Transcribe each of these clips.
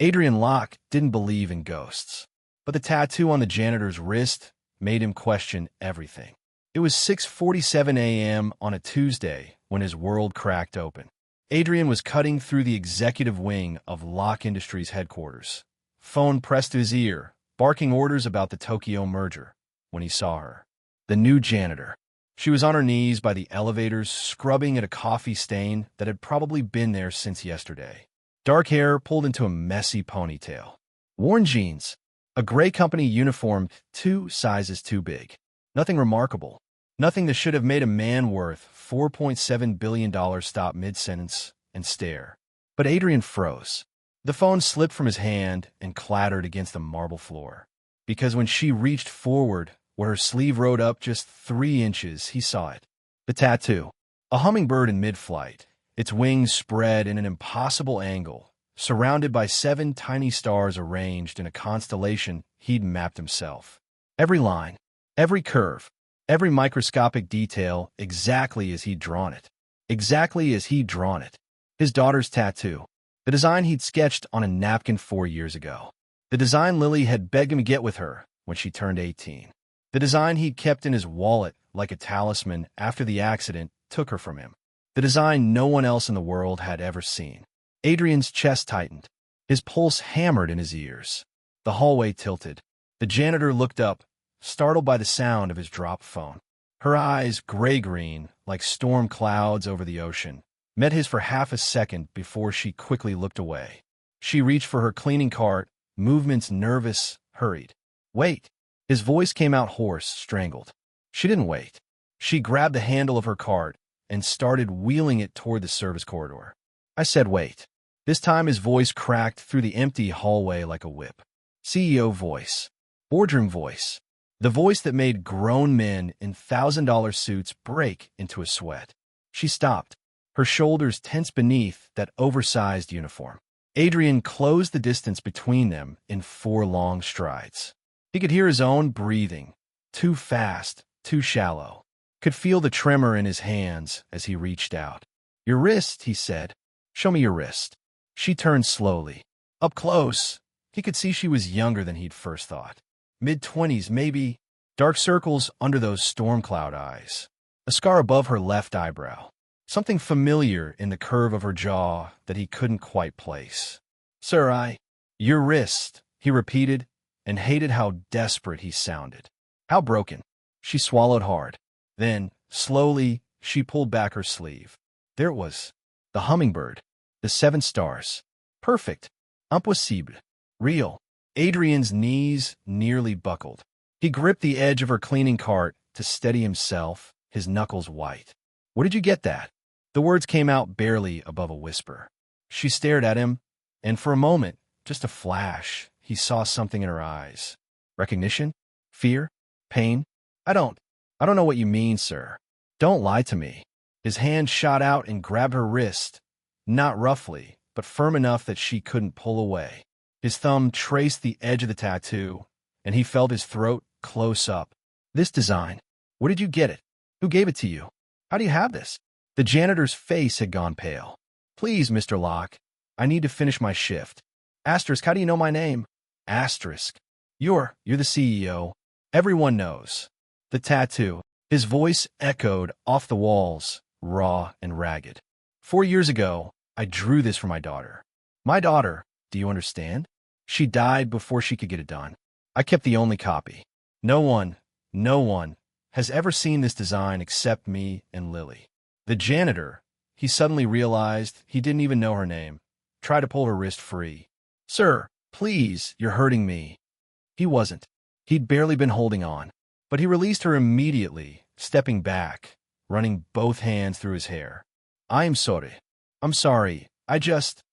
Adrian Locke didn't believe in ghosts, but the tattoo on the janitor's wrist made him question everything. It was 6:47 a.m. on a Tuesday when his world cracked open. Adrian was cutting through the executive wing of Locke Industries headquarters. Phone pressed to his ear, barking orders about the Tokyo merger, when he saw her. The new janitor. She was on her knees by the elevators, scrubbing at a coffee stain that had probably been there since yesterday. Dark hair pulled into a messy ponytail. Worn jeans. A gray company uniform 2 sizes too big. Nothing remarkable. Nothing that should have made a man worth $4.7 billion stop mid-sentence and stare. But Adrian froze. The phone slipped from his hand and clattered against the marble floor. Because when she reached forward, where her sleeve rode up just 3 inches, he saw it. The tattoo. A hummingbird in mid-flight, its wings spread in an impossible angle, surrounded by 7 tiny stars arranged in a constellation he'd mapped himself. Every line, every curve, every microscopic detail exactly as he'd drawn it. Exactly as he'd drawn it. His daughter's tattoo. The design he'd sketched on a napkin 4 years ago. The design Lily had begged him to get with her when she turned 18. The design he'd kept in his wallet like a talisman after the accident took her from him. The design no one else in the world had ever seen. Adrian's chest tightened. His pulse hammered in his ears. The hallway tilted. The janitor looked up, startled by the sound of his dropped phone. Her eyes, gray-green, like storm clouds over the ocean, met his for half a second before she quickly looked away. She reached for her cleaning cart, movements nervous, hurried. Wait. His voice came out hoarse, strangled. She didn't wait. She grabbed the handle of her cart and started wheeling it toward the service corridor. I said wait. This time his voice cracked through the empty hallway like a whip. CEO voice. Boardroom voice. The voice that made grown men in $1,000 suits break into a sweat. She stopped, her shoulders tense beneath that oversized uniform. Adrian closed the distance between them in 4 long strides. He could hear his own breathing, too fast, too shallow. Could feel the tremor in his hands as he reached out. Your wrist, he said. Show me your wrist. She turned slowly. Up close. He could see she was younger than he'd first thought. Mid-20s, maybe. Dark circles under those storm cloud eyes. A scar above her left eyebrow. Something familiar in the curve of her jaw that he couldn't quite place. Sir, your wrist, he repeated, and hated how desperate he sounded. How broken. She swallowed hard. Then, slowly, she pulled back her sleeve. There it was. The hummingbird. The 7 stars. Perfect. Impossible. Real. Adrian's knees nearly buckled. He gripped the edge of her cleaning cart to steady himself, his knuckles white. Where did you get that? The words came out barely above a whisper. She stared at him, and for a moment, just a flash, he saw something in her eyes. Recognition? Fear? Pain? I don't know what you mean, sir. Don't lie to me. His hand shot out and grabbed her wrist, not roughly, but firm enough that she couldn't pull away. His thumb traced the edge of the tattoo, and he felt his throat close up. This design. Where did you get it? Who gave it to you? How do you have this? The janitor's face had gone pale. Please, Mr. Locke, I need to finish my shift. Asterisk, how do you know my name? Asterisk. You're the CEO. Everyone knows. The tattoo. His voice echoed off the walls, raw and ragged. 4 years ago, I drew this for my daughter. My daughter, do you understand? She died before she could get it done. I kept the only copy. No one has ever seen this design except me and Lily. The janitor, he suddenly realized he didn't even know her name, tried to pull her wrist free. Sir, please, you're hurting me. He wasn't. He'd barely been holding on. But he released her immediately, stepping back, running both hands through his hair. I'm sorry. I'm sorry.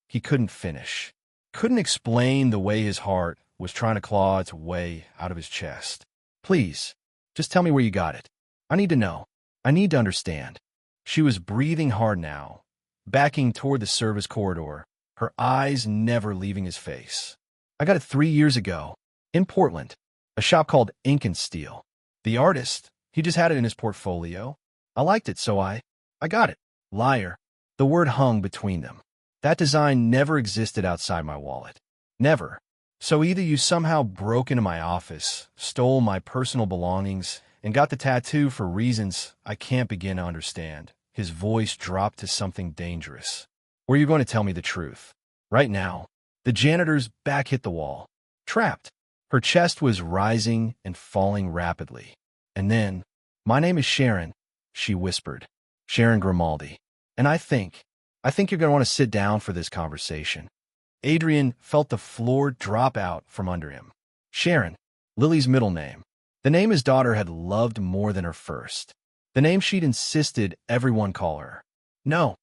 He couldn't finish. Couldn't explain the way his heart was trying to claw its way out of his chest. Please, just tell me where you got it. I need to know. I need to understand. She was breathing hard now, backing toward the service corridor, her eyes never leaving his face. I got it 3 years ago, in Portland, a shop called Ink and Steel. The artist, he just had it in his portfolio. I liked it, so I got it. Liar. The word hung between them. That design never existed outside my wallet. Never. So either you somehow broke into my office, stole my personal belongings, and got the tattoo for reasons I can't begin to understand. His voice dropped to something dangerous. Or you're going to tell me the truth. Right now. The janitor's back hit the wall. Trapped. Her chest was rising and falling rapidly. And then, "My name is Sharon," she whispered. "Sharon Grimaldi. And I think you're going to want to sit down for this conversation." Adrian felt the floor drop out from under him. Sharon, Lily's middle name. The name his daughter had loved more than her first. The name she'd insisted everyone call her. No,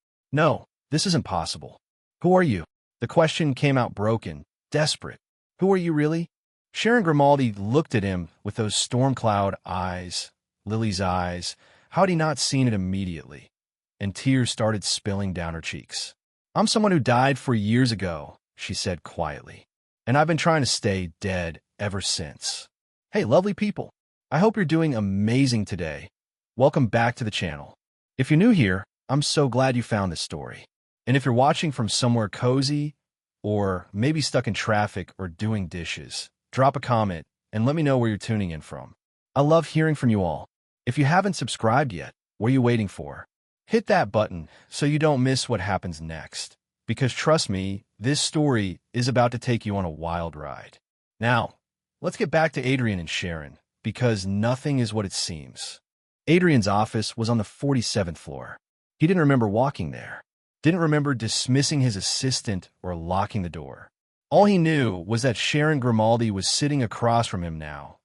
this isn't possible. Who are you? The question came out broken, desperate. Who are you really? Sharon Grimaldi looked at him with those storm cloud eyes, Lily's eyes. How had he not seen it immediately? And tears started spilling down her cheeks. "I'm someone who died 4 years ago," she said quietly. "And I've been trying to stay dead ever since." Hey, lovely people. I hope you're doing amazing today. Welcome back to the channel. If you're new here, I'm so glad you found this story. And if you're watching from somewhere cozy, or maybe stuck in traffic or doing dishes, drop a comment and let me know where you're tuning in from. I love hearing from you all. If you haven't subscribed yet, what are you waiting for? Hit that button so you don't miss what happens next. Because trust me, this story is about to take you on a wild ride. Now, let's get back to Adrian and Sharon, because nothing is what it seems. Adrian's office was on the 47th floor. He didn't remember walking there. Didn't remember dismissing his assistant or locking the door. All he knew was that Sharon Grimaldi was sitting across from him now,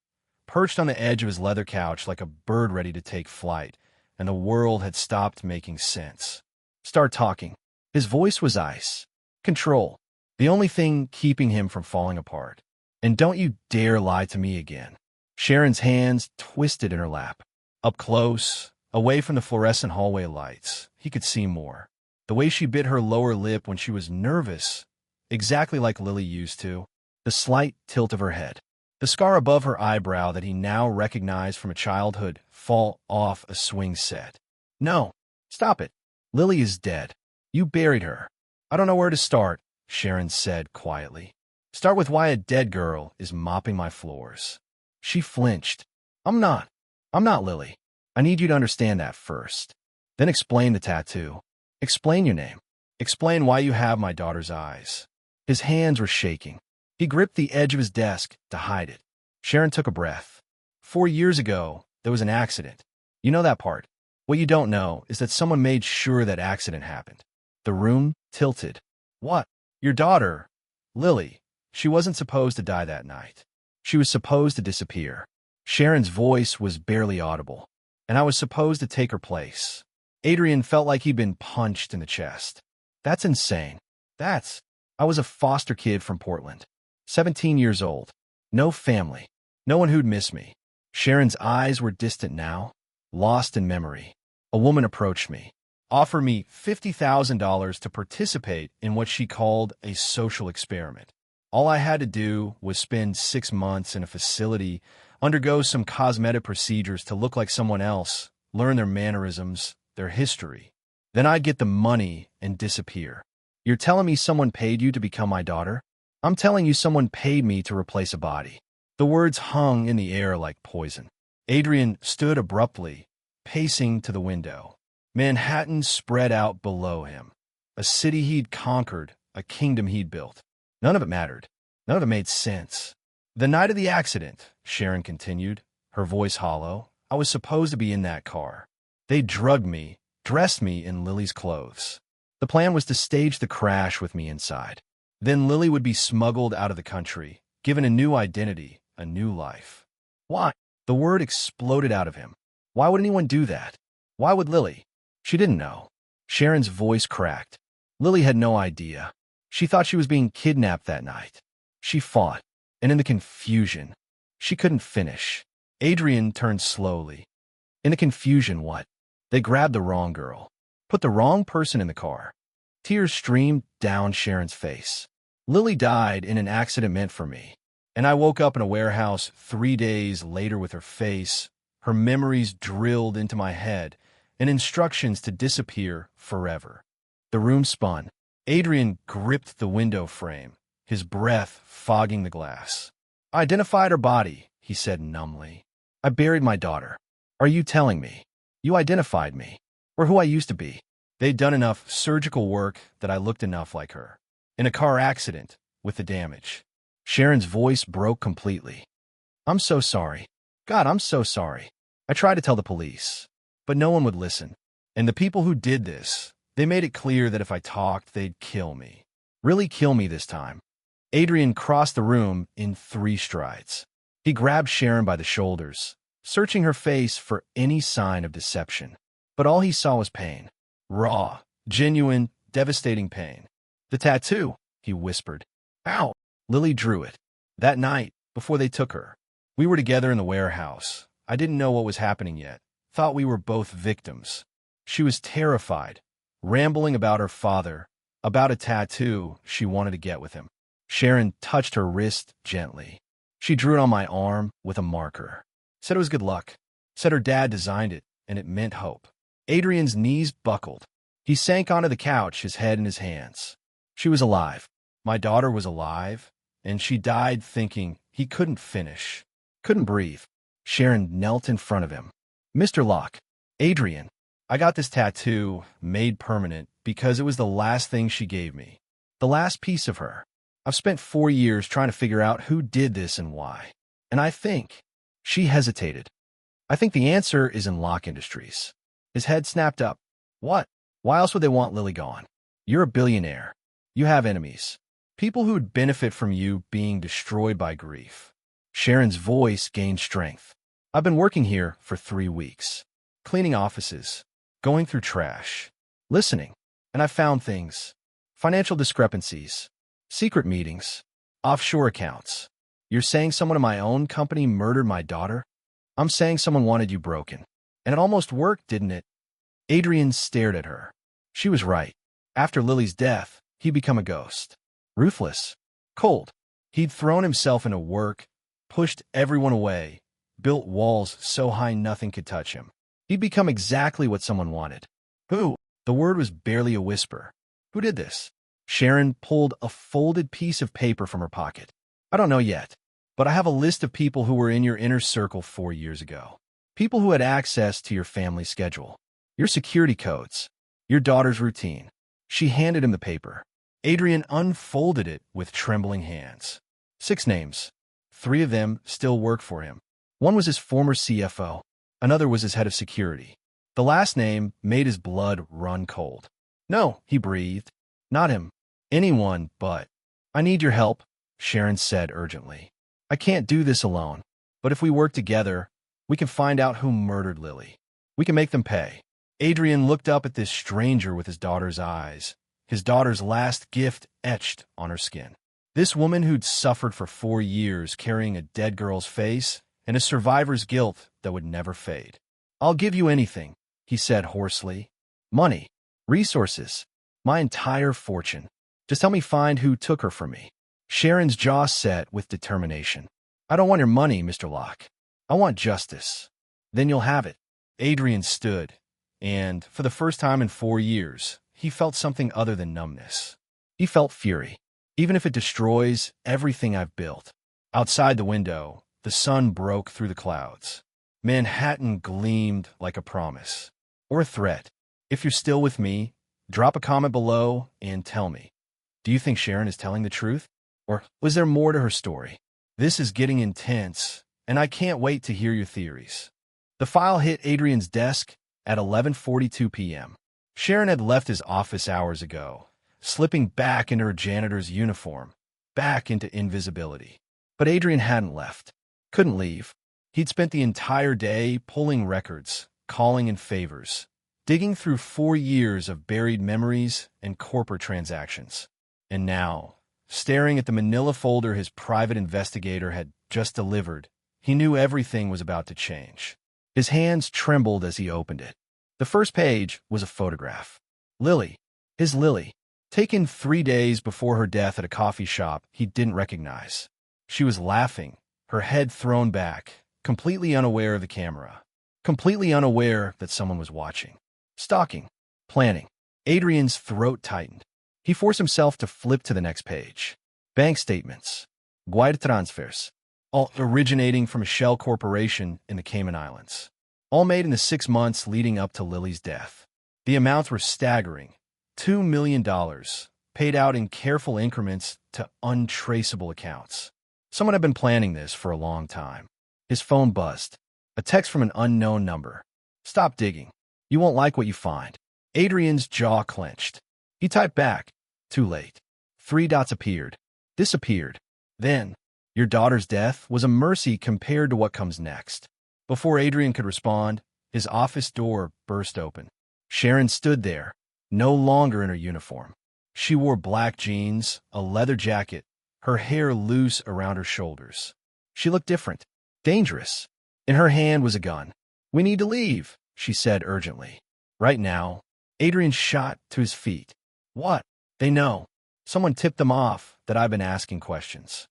perched on the edge of his leather couch like a bird ready to take flight, and the world had stopped making sense. "Start talking." His voice was ice. Control. The only thing keeping him from falling apart. "And don't you dare lie to me again." Sharon's hands twisted in her lap. Up close, away from the fluorescent hallway lights, he could see more. The way she bit her lower lip when she was nervous, exactly like Lily used to. The slight tilt of her head. The scar above her eyebrow that he now recognized from a childhood fall off a swing set. "No, stop it. Lily is dead. You buried her." "I don't know where to start," Sharon said quietly. "Start with why a dead girl is mopping my floors." She flinched. I'm not Lily. I need you to understand that first. Then explain the tattoo. Explain your name. Explain why you have my daughter's eyes." His hands were shaking. He gripped the edge of his desk to hide it. Sharon took a breath. 4 years ago, there was an accident. You know that part. What you don't know is that someone made sure that accident happened. The room tilted. "What? Your daughter, Lily, she wasn't supposed to die that night. She was supposed to disappear." Sharon's voice was barely audible. "And I was supposed to take her place." Adrian felt like he'd been punched in the chest. "That's insane. I was a foster kid from Portland. 17 years old. No family. No one who'd miss me." Sharon's eyes were distant now, lost in memory. A woman approached me, offered me $50,000 to participate in what she called a social experiment. All I had to do was spend 6 months in a facility, undergo some cosmetic procedures to look like someone else, learn their mannerisms, their history. Then I'd get the money and disappear. You're telling me someone paid you to become my daughter? I'm telling you someone paid me to replace a body. The words hung in the air like poison. Adrian stood abruptly, pacing to the window. Manhattan spread out below him. A city he'd conquered, a kingdom he'd built. None of it mattered. None of it made sense. "The night of the accident," Sharon continued, her voice hollow, "I was supposed to be in that car. They drugged me, dressed me in Lily's clothes. The plan was to stage the crash with me inside. Then Lily would be smuggled out of the country, given a new identity, a new life." "Why?" The word exploded out of him. "Why would anyone do that? Why would Lily?" She didn't know. Sharon's voice cracked. Lily had no idea. She thought she was being kidnapped that night. She fought, and in the confusion, she couldn't finish. Adrian turned slowly. In the confusion, what? They grabbed the wrong girl. Put the wrong person in the car. Tears streamed down Sharon's face. "Lily died in an accident meant for me. And I woke up in a warehouse 3 days later with her face, her memories drilled into my head, and instructions to disappear forever." The room spun. Adrian gripped the window frame, his breath fogging the glass. I identified her body, he said numbly. I buried my daughter. Are you telling me? You identified me, or who I used to be? They'd done enough surgical work that I looked enough like her. In a car accident, with the damage. Sharon's voice broke completely. I'm so sorry. God, I'm so sorry. I tried to tell the police, but no one would listen. And the people who did this, they made it clear that if I talked, they'd kill me. Really kill me this time. Adrian crossed the room in 3 strides. He grabbed Sharon by the shoulders, searching her face for any sign of deception. But all he saw was pain. Raw, genuine, devastating pain. The tattoo, he whispered. Ow! Lily drew it. That night, before they took her. We were together in the warehouse. I didn't know what was happening yet. Thought we were both victims. She was terrified, rambling about her father, about a tattoo she wanted to get with him. Sharon touched her wrist gently. She drew it on my arm with a marker. Said it was good luck. Said her dad designed it, and it meant hope. Adrian's knees buckled. He sank onto the couch, his head in his hands. She was alive. My daughter was alive, and she died thinking he couldn't finish. Couldn't breathe. Sharon knelt in front of him. Mr. Locke, Adrian, I got this tattoo made permanent because it was the last thing she gave me. The last piece of her. I've spent 4 years trying to figure out who did this and why. And I think, she hesitated. I think the answer is in Locke Industries. His head snapped up. What? Why else would they want Lily gone? You're a billionaire. You have enemies. People who would benefit from you being destroyed by grief. Sharon's voice gained strength. I've been working here for 3 weeks. Cleaning offices. Going through trash. Listening. And I found things. Financial discrepancies. Secret meetings. Offshore accounts. You're saying someone in my own company murdered my daughter? I'm saying someone wanted you broken. And it almost worked, didn't it? Adrian stared at her. She was right. After Lily's death, he'd become a ghost. Ruthless. Cold. He'd thrown himself into work, pushed everyone away, built walls so high nothing could touch him. He'd become exactly what someone wanted. Who? The word was barely a whisper. Who did this? Sharon pulled a folded piece of paper from her pocket. I don't know yet, but I have a list of people who were in your inner circle 4 years ago. People who had access to your family schedule, your security codes, your daughter's routine. She handed him the paper. Adrian unfolded it with trembling hands. 6 names. 3 of them still work for him. One was his former CFO. Another was his head of security. The last name made his blood run cold. No, he breathed. Not him. Anyone but. I need your help, Sharon said urgently. I can't do this alone. But if we work together, we can find out who murdered Lily. We can make them pay. Adrian looked up at this stranger with his daughter's eyes, his daughter's last gift etched on her skin. This woman who'd suffered for 4 years carrying a dead girl's face and a survivor's guilt that would never fade. I'll give you anything, he said hoarsely. Money, resources, my entire fortune. Just help me find who took her from me. Sharon's jaw set with determination. I don't want your money, Mr. Locke. I want justice. Then you'll have it. Adrian stood, and for the first time in 4 years, he felt something other than numbness. He felt fury, even if it destroys everything I've built. Outside the window, the sun broke through the clouds. Manhattan gleamed like a promise, or a threat. If you're still with me, drop a comment below and tell me. Do you think Sharon is telling the truth? Or was there more to her story? This is getting intense, and I can't wait to hear your theories. The file hit Adrian's desk at 11:42 p.m. Sharon had left his office hours ago, slipping back into her janitor's uniform, back into invisibility. But Adrian hadn't left. Couldn't leave. He'd spent the entire day pulling records, calling in favors, digging through 4 years of buried memories and corporate transactions. And now, staring at the manila folder his private investigator had just delivered, he knew everything was about to change. His hands trembled as he opened it. The first page was a photograph. Lily, his Lily, taken 3 days before her death at a coffee shop he didn't recognize. She was laughing, her head thrown back, completely unaware of the camera, completely unaware that someone was watching. Stalking, planning. Adrian's throat tightened. He forced himself to flip to the next page. Bank statements. Wire transfers. All originating from a shell corporation in the Cayman Islands. All made in the 6 months leading up to Lily's death. The amounts were staggering. $2 million, paid out in careful increments to untraceable accounts. Someone had been planning this for a long time. His phone buzzed. A text from an unknown number. Stop digging. You won't like what you find. Adrian's jaw clenched. He typed back. Too late. 3 dots appeared. Disappeared. Then, your daughter's death was a mercy compared to what comes next. Before Adrian could respond, his office door burst open. Sharon stood there, no longer in her uniform. She wore black jeans, a leather jacket, her hair loose around her shoulders. She looked different, dangerous. In her hand was a gun. We need to leave, she said urgently. Right now. Adrian shot to his feet. What? They know. Someone tipped them off that I've been asking questions.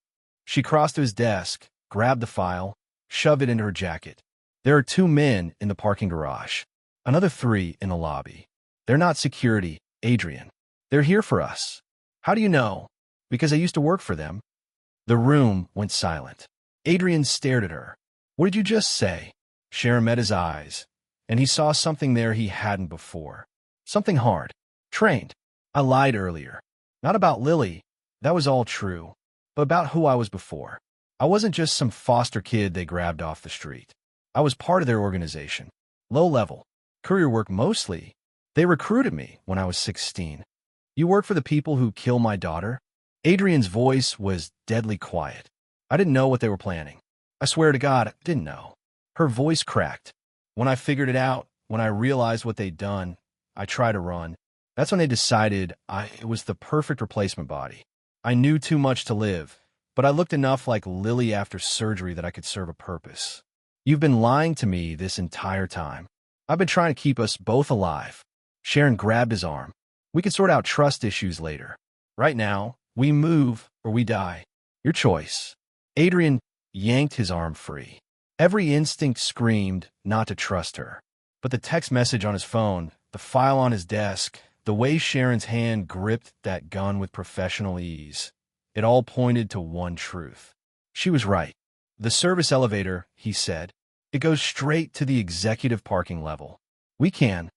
She crossed to his desk, grabbed the file, shoved it into her jacket. There are 2 men in the parking garage. Another 3 in the lobby. They're not security, Adrian. They're here for us. How do you know? Because I used to work for them. The room went silent. Adrian stared at her. What did you just say? Sharon met his eyes, and he saw something there he hadn't before. Something hard. Trained. I lied earlier. Not about Lily. That was all true. But about who I was before. I wasn't just some foster kid they grabbed off the street. I was part of their organization. Low level. Courier work mostly. They recruited me when I was 16. You work for the people who kill my daughter? Adrian's voice was deadly quiet. I didn't know what they were planning. I swear to God, I didn't know. Her voice cracked. When I figured it out, when I realized what they'd done, I tried to run. That's when they decided it was the perfect replacement body. I knew too much to live, but I looked enough like Lily after surgery that I could serve a purpose. You've been lying to me this entire time. I've been trying to keep us both alive. Sharon grabbed his arm. We could sort out trust issues later. Right now, we move or we die. Your choice. Adrian yanked his arm free. Every instinct screamed not to trust her. But the text message on his phone, the file on his desk, the way Sharon's hand gripped that gun with professional ease, it all pointed to one truth. She was right. The service elevator, he said, it goes straight to the executive parking level. We can.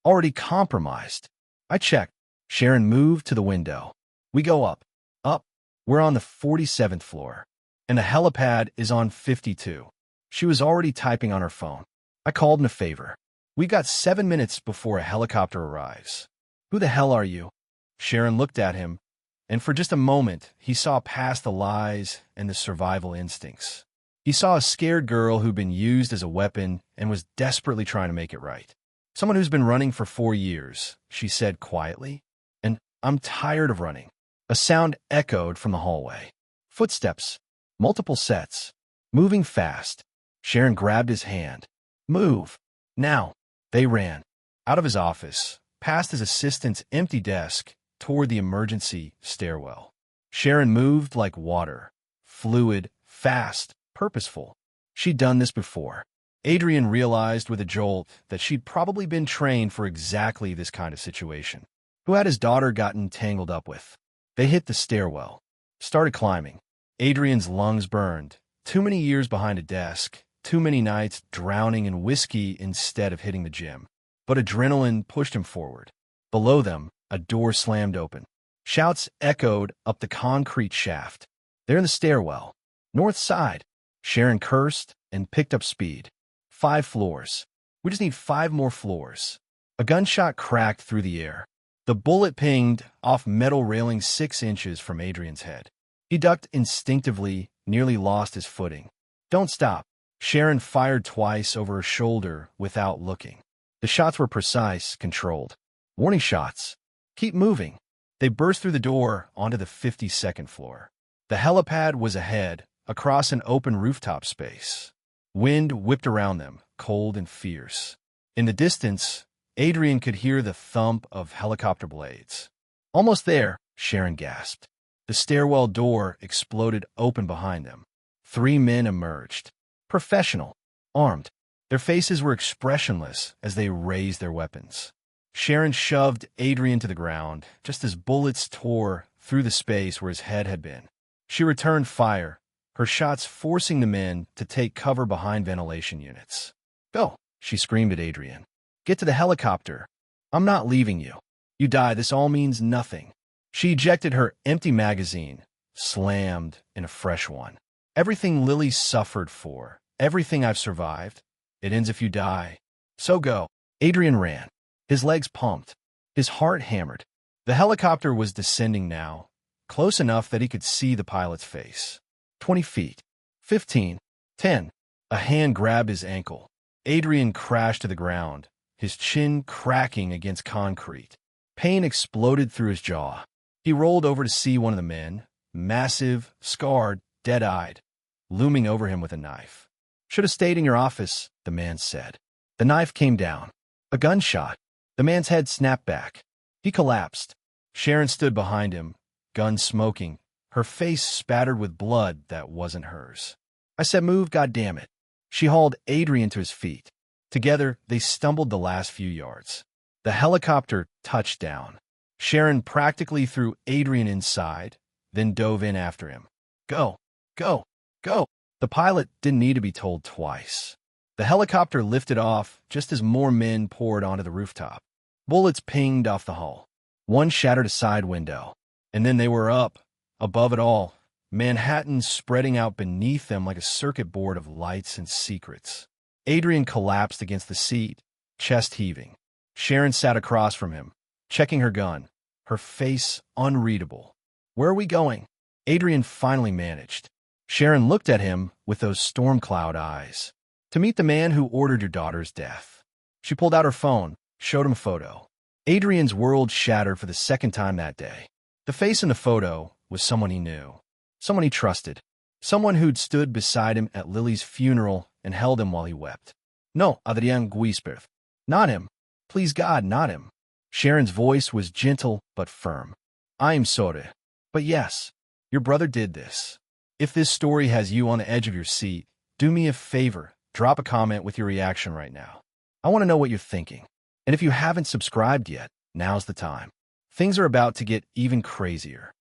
Already compromised. I checked. Sharon moved to the window. We go up. Up. We're on the 47th floor. And the helipad is on 52. She was already typing on her phone. I called in a favor. We got 7 minutes before a helicopter arrives. Who the hell are you? Sharon looked at him, and for just a moment, he saw past the lies and the survival instincts. He saw a scared girl who'd been used as a weapon and was desperately trying to make it right. Someone who's been running for 4 years, she said quietly. And I'm tired of running. A sound echoed from the hallway. Footsteps. Multiple sets. Moving fast. Sharon grabbed his hand. Move. Now. They ran. Out of his office, past his assistant's empty desk, toward the emergency stairwell. Sharon moved like water. Fluid, fast, purposeful. She'd done this before. Adrian realized with a jolt that she'd probably been trained for exactly this kind of situation. Who had his daughter gotten tangled up with? They hit the stairwell. Started climbing. Adrian's lungs burned. Too many years behind a desk. Too many nights drowning in whiskey instead of hitting the gym. But adrenaline pushed him forward. Below them, a door slammed open. Shouts echoed up the concrete shaft. They're in the stairwell. North side. Sharon cursed and picked up speed. 5 floors. We just need 5 more floors. A gunshot cracked through the air. The bullet pinged off metal railing 6 inches from Adrian's head. He ducked instinctively, nearly lost his footing. Don't stop. Sharon fired twice over her shoulder without looking. The shots were precise, controlled. Warning shots. Keep moving. They burst through the door onto the 52nd floor. The helipad was ahead, across an open rooftop space. Wind whipped around them, cold and fierce. In the distance, Adrian could hear the thump of helicopter blades. Almost there, Sharon gasped. The stairwell door exploded open behind them. 3 men emerged. Professional. Armed. Their faces were expressionless as they raised their weapons. Sharon shoved Adrian to the ground, just as bullets tore through the space where his head had been. She returned fire, her shots forcing the men to take cover behind ventilation units. "Go," she screamed at Adrian. "Get to the helicopter. I'm not leaving you. You die, this all means nothing." She ejected her empty magazine, slammed in a fresh one. "Everything Lily suffered for, everything I've survived, it ends if you die. So go." Adrian ran, his legs pumped, his heart hammered. The helicopter was descending now, close enough that he could see the pilot's face. 20 feet. 15. 10. A hand grabbed his ankle. Adrian crashed to the ground, his chin cracking against concrete. Pain exploded through his jaw. He rolled over to see one of the men, massive, scarred, dead-eyed, looming over him with a knife. "Should have stayed in your office," the man said. The knife came down. A gunshot. The man's head snapped back. He collapsed. Sharon stood behind him, gun smoking, her face spattered with blood that wasn't hers. "I said move, goddammit." She hauled Adrian to his feet. Together, they stumbled the last few yards. The helicopter touched down. Sharon practically threw Adrian inside, then dove in after him. "Go, go, go." The pilot didn't need to be told twice. The helicopter lifted off just as more men poured onto the rooftop. Bullets pinged off the hull. One shattered a side window. And then they were up, above it all, Manhattan spreading out beneath them like a circuit board of lights and secrets. Adrian collapsed against the seat, chest heaving. Sharon sat across from him, checking her gun, her face unreadable. "Where are we going?" Adrian finally managed. Sharon looked at him with those storm cloud eyes. "To meet the man who ordered your daughter's death." She pulled out her phone, showed him a photo. Adrian's world shattered for the second time that day. The face in the photo was someone he knew, someone he trusted, someone who'd stood beside him at Lily's funeral and held him while he wept. "No, Adrian whispered. Not him. Please God, not him." Sharon's voice was gentle but firm. "I'm sorry. But yes, your brother did this. If this story has you on the edge of your seat, do me a favor, drop a comment with your reaction right now. I want to know what you're thinking. And if you haven't subscribed yet, now's the time. Things are about to get even crazier."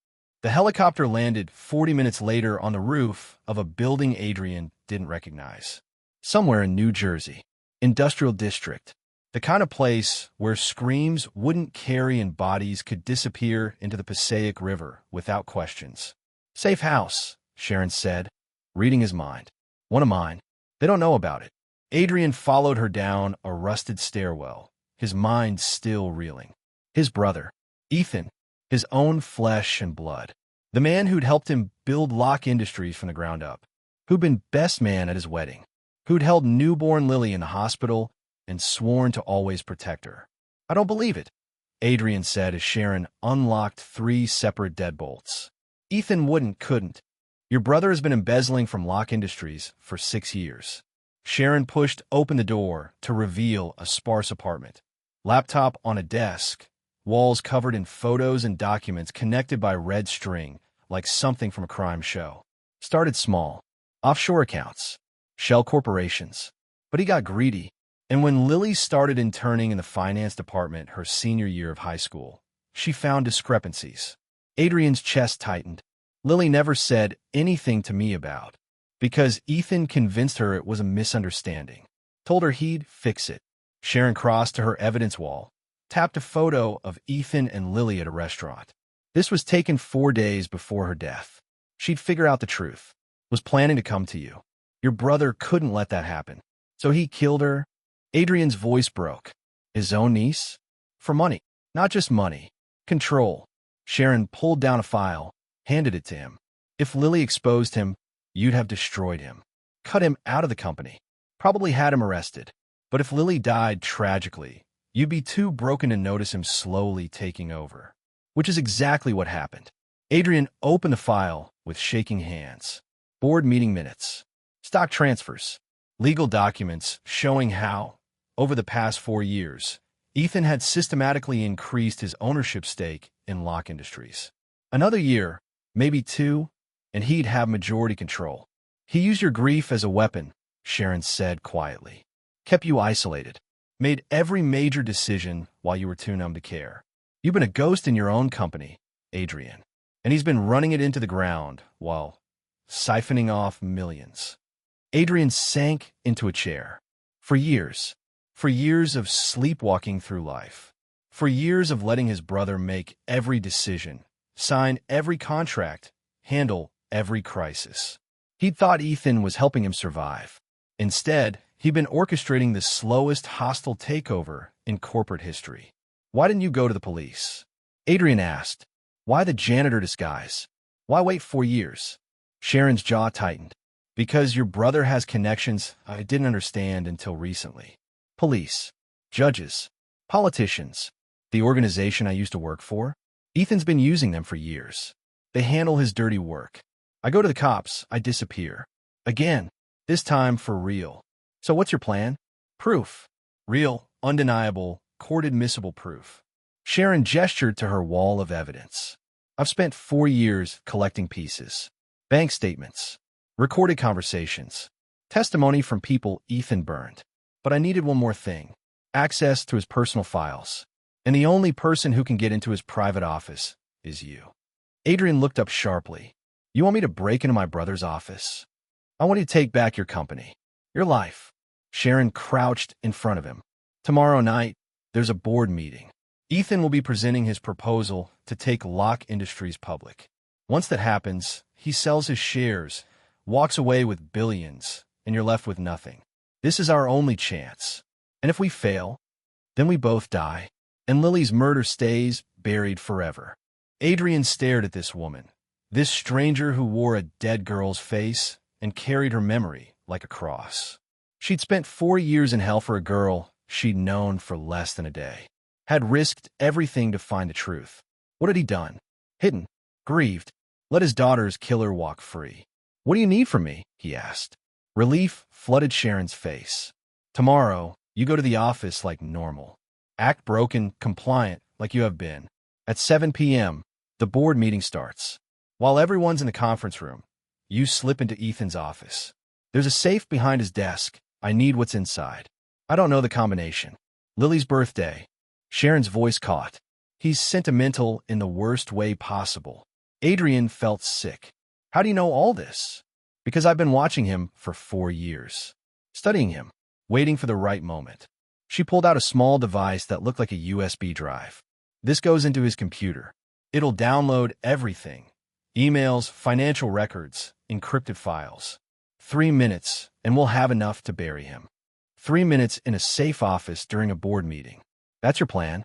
The helicopter landed 40 minutes later on the roof of a building Adrian didn't recognize. Somewhere in New Jersey. Industrial District. The kind of place where screams wouldn't carry and bodies could disappear into the Passaic River without questions. "Safe house," Sharon said, reading his mind. "One of mine. They don't know about it." Adrian followed her down a rusted stairwell, his mind still reeling. His brother, Ethan, his own flesh and blood. The man who'd helped him build Locke Industries from the ground up, who'd been best man at his wedding, who'd held newborn Lily in the hospital and sworn to always protect her. "I don't believe it," Adrian said as Sharon unlocked 3 separate deadbolts. "Ethan couldn't. Your brother has been embezzling from Locke Industries for 6 years." Sharon pushed open the door to reveal a sparse apartment. Laptop on a desk, walls covered in photos and documents connected by red string, like something from a crime show. Started small. Offshore accounts. Shell corporations. But he got greedy. And when Lily started interning in the finance department her senior year of high school, she found discrepancies. Adrian's chest tightened. "Lily never said anything to me about." Because Ethan convinced her it was a misunderstanding. Told her he'd fix it. Sharon crossed to her evidence wall, tapped a photo of Ethan and Lily at a restaurant. This was taken 4 days before her death. She'd figure out the truth. Was planning to come to you. Your brother couldn't let that happen. So he killed her. Adrian's voice broke. His own niece? For money. Not just money. Control. Sharon pulled down a file, handed it to him. If Lily exposed him, you'd have destroyed him. Cut him out of the company. Probably had him arrested. But if Lily died tragically, you'd be too broken to notice him slowly taking over. Which is exactly what happened. Adrian opened the file with shaking hands. Board meeting minutes. Stock transfers. Legal documents showing how, over the past 4 years, Ethan had systematically increased his ownership stake in Locke Industries. Another year, maybe 2, and he'd have majority control. He used your grief as a weapon, Sharon said quietly. Kept you isolated. Made every major decision while you were too numb to care. You've been a ghost in your own company, Adrian. and he's been running it into the ground while siphoning off millions. Adrian sank into a chair. For years of sleepwalking through life, for years of letting his brother make every decision, sign every contract, handle every crisis. He'd thought Ethan was helping him survive. Instead, he'd been orchestrating the slowest hostile takeover in corporate history. "Why didn't you go to the police?" Adrian asked. "Why the janitor disguise? Why wait 4 years?" Sharon's jaw tightened. "Because your brother has connections I didn't understand until recently. Police, judges, politicians, the organization I used to work for. Ethan's been using them for years. They handle his dirty work. I go to the cops, I disappear. Again, this time for real. So what's your plan?" "Proof. Real, undeniable, court-admissible proof." Sharon gestured to her wall of evidence. "I've spent 4 years collecting pieces. Bank statements, recorded conversations, testimony from people Ethan burned. But I needed one more thing. Access to his personal files. And the only person who can get into his private office is you." Adrian looked up sharply. "You want me to break into my brother's office?" "I want you to take back your company. Your life." Sharon crouched in front of him. "Tomorrow night, there's a board meeting. Ethan will be presenting his proposal to take Locke Industries public. Once that happens, he sells his shares, walks away with billions, and you're left with nothing. This is our only chance. And if we fail, then we both die, and Lily's murder stays buried forever." Adrian stared at this woman, this stranger who wore a dead girl's face and carried her memory like a cross. She'd spent 4 years in hell for a girl she'd known for less than a day, had risked everything to find the truth. What had he done? Hidden, grieved, let his daughter's killer walk free. "What do you need from me?" he asked. Relief flooded Sharon's face. "Tomorrow, you go to the office like normal. Act broken, compliant, like you have been. At 7 p.m., the board meeting starts. While everyone's in the conference room, you slip into Ethan's office. There's a safe behind his desk. I need what's inside. I don't know the combination. Lily's birthday." Sharon's voice caught. "He's sentimental in the worst way possible." Adrian felt sick. "How do you know all this?" "Because I've been watching him for 4 years. Studying him, waiting for the right moment." She pulled out a small device that looked like a USB drive. "This goes into his computer. It'll download everything. Emails, financial records, encrypted files. 3 minutes, and we'll have enough to bury him. 3 minutes in a safe office during a board meeting. That's your plan.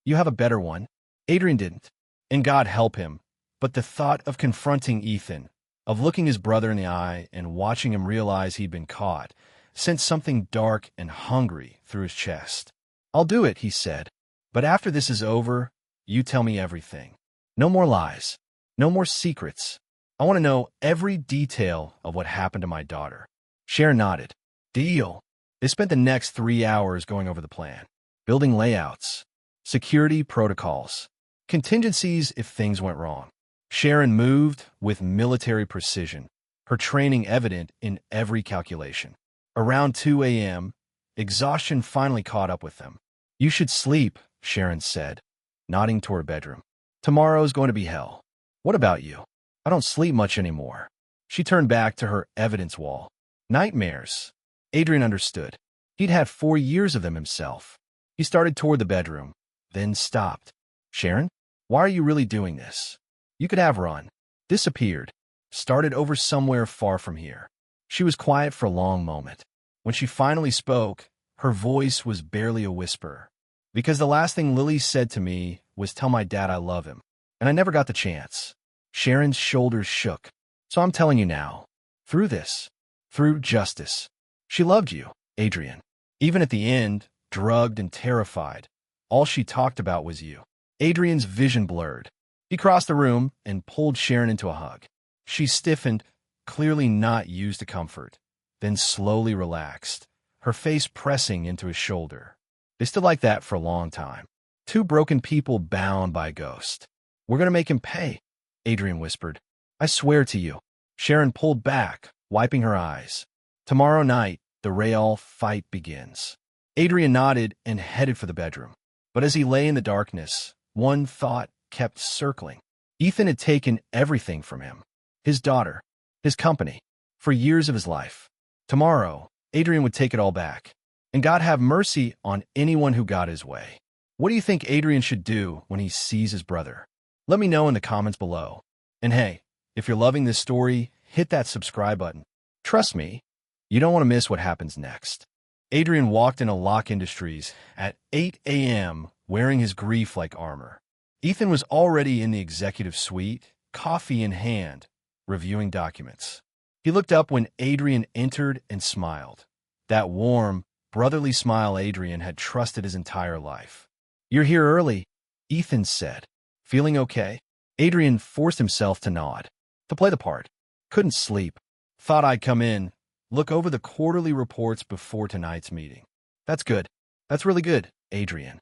You have a better one." Adrian didn't. And God help him. But the thought of confronting Ethan, of looking his brother in the eye and watching him realize he'd been caught, sent something dark and hungry through his chest. "I'll do it," he said. "But after this is over, you tell me everything. No more lies. No more secrets. I want to know every detail of what happened to my daughter." Sharon nodded. "Deal." They spent the next 3 hours going over the plan, building layouts, security protocols, contingencies if things went wrong. Sharon moved with military precision, her training evident in every calculation. Around 2 a.m., exhaustion finally caught up with them. "You should sleep," Sharon said, nodding toward her bedroom. "Tomorrow's going to be hell. What about you?" "I don't sleep much anymore." She turned back to her evidence wall. "Nightmares." Adrian understood. He'd had 4 years of them himself. He started toward the bedroom, then stopped. "Sharon, why are you really doing this? You could have run, disappeared, started over somewhere far from here." She was quiet for a long moment. When she finally spoke, her voice was barely a whisper. "Because the last thing Lily said to me was tell my dad I love him, and I never got the chance." Sharon's shoulders shook. "So I'm telling you now. Through this, through justice. She loved you, Adrian. Even at the end, drugged and terrified, all she talked about was you." Adrian's vision blurred. He crossed the room and pulled Sharon into a hug. She stiffened, clearly not used to comfort, then slowly relaxed, her face pressing into his shoulder. They stood like that for a long time. Two broken people bound by a ghost. "We're going to make him pay," Adrian whispered. "I swear to you." Sharon pulled back, wiping her eyes. "Tomorrow night, the Real fight begins." Adrian nodded and headed for the bedroom. But as he lay in the darkness, one thought kept circling. Ethan had taken everything from him. His daughter, his company, for years of his life. Tomorrow, Adrian would take it all back. And God have mercy on anyone who got his way. What do you think Adrian should do when he sees his brother? Let me know in the comments below. And hey, if you're loving this story, hit that subscribe button. Trust me, you don't want to miss what happens next. Adrian walked into Locke Industries at 8 a.m. wearing his grief like armor. Ethan was already in the executive suite, coffee in hand, reviewing documents. He looked up when Adrian entered and smiled. That warm, brotherly smile Adrian had trusted his entire life. "You're here early," Ethan said. "Feeling okay?" Adrian forced himself to nod. To play the part. "Couldn't sleep. Thought I'd come in, look over the quarterly reports before tonight's meeting." "That's good. That's really good, Adrian."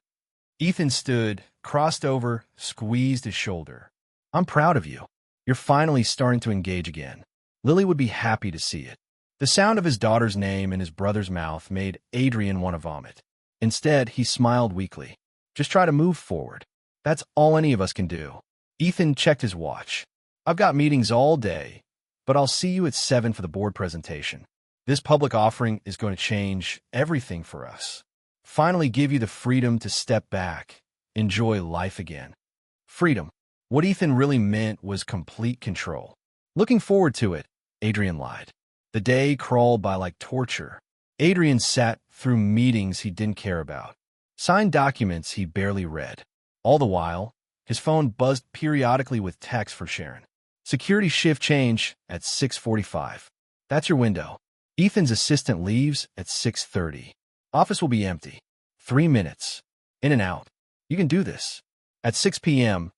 Ethan stood, crossed over, squeezed his shoulder. "I'm proud of you. You're finally starting to engage again. Lily would be happy to see it." The sound of his daughter's name in his brother's mouth made Adrian want to vomit. Instead, he smiled weakly. "Just try to move forward. That's all any of us can do." Ethan checked his watch. "I've got meetings all day, but I'll see you at 7 for the board presentation. This public offering is going to change everything for us. Finally give you the freedom to step back, enjoy life again." Freedom. What Ethan really meant was complete control. "Looking forward to it," Adrian lied. The day crawled by like torture. Adrian sat through meetings he didn't care about, signed documents he barely read. All the while, his phone buzzed periodically with texts for Sharon. "Security shift change at 6:45. That's your window." Ethan's assistant leaves at 6:30. "Office will be empty. 3 minutes. In and out. You can do this." At 6 p.m.,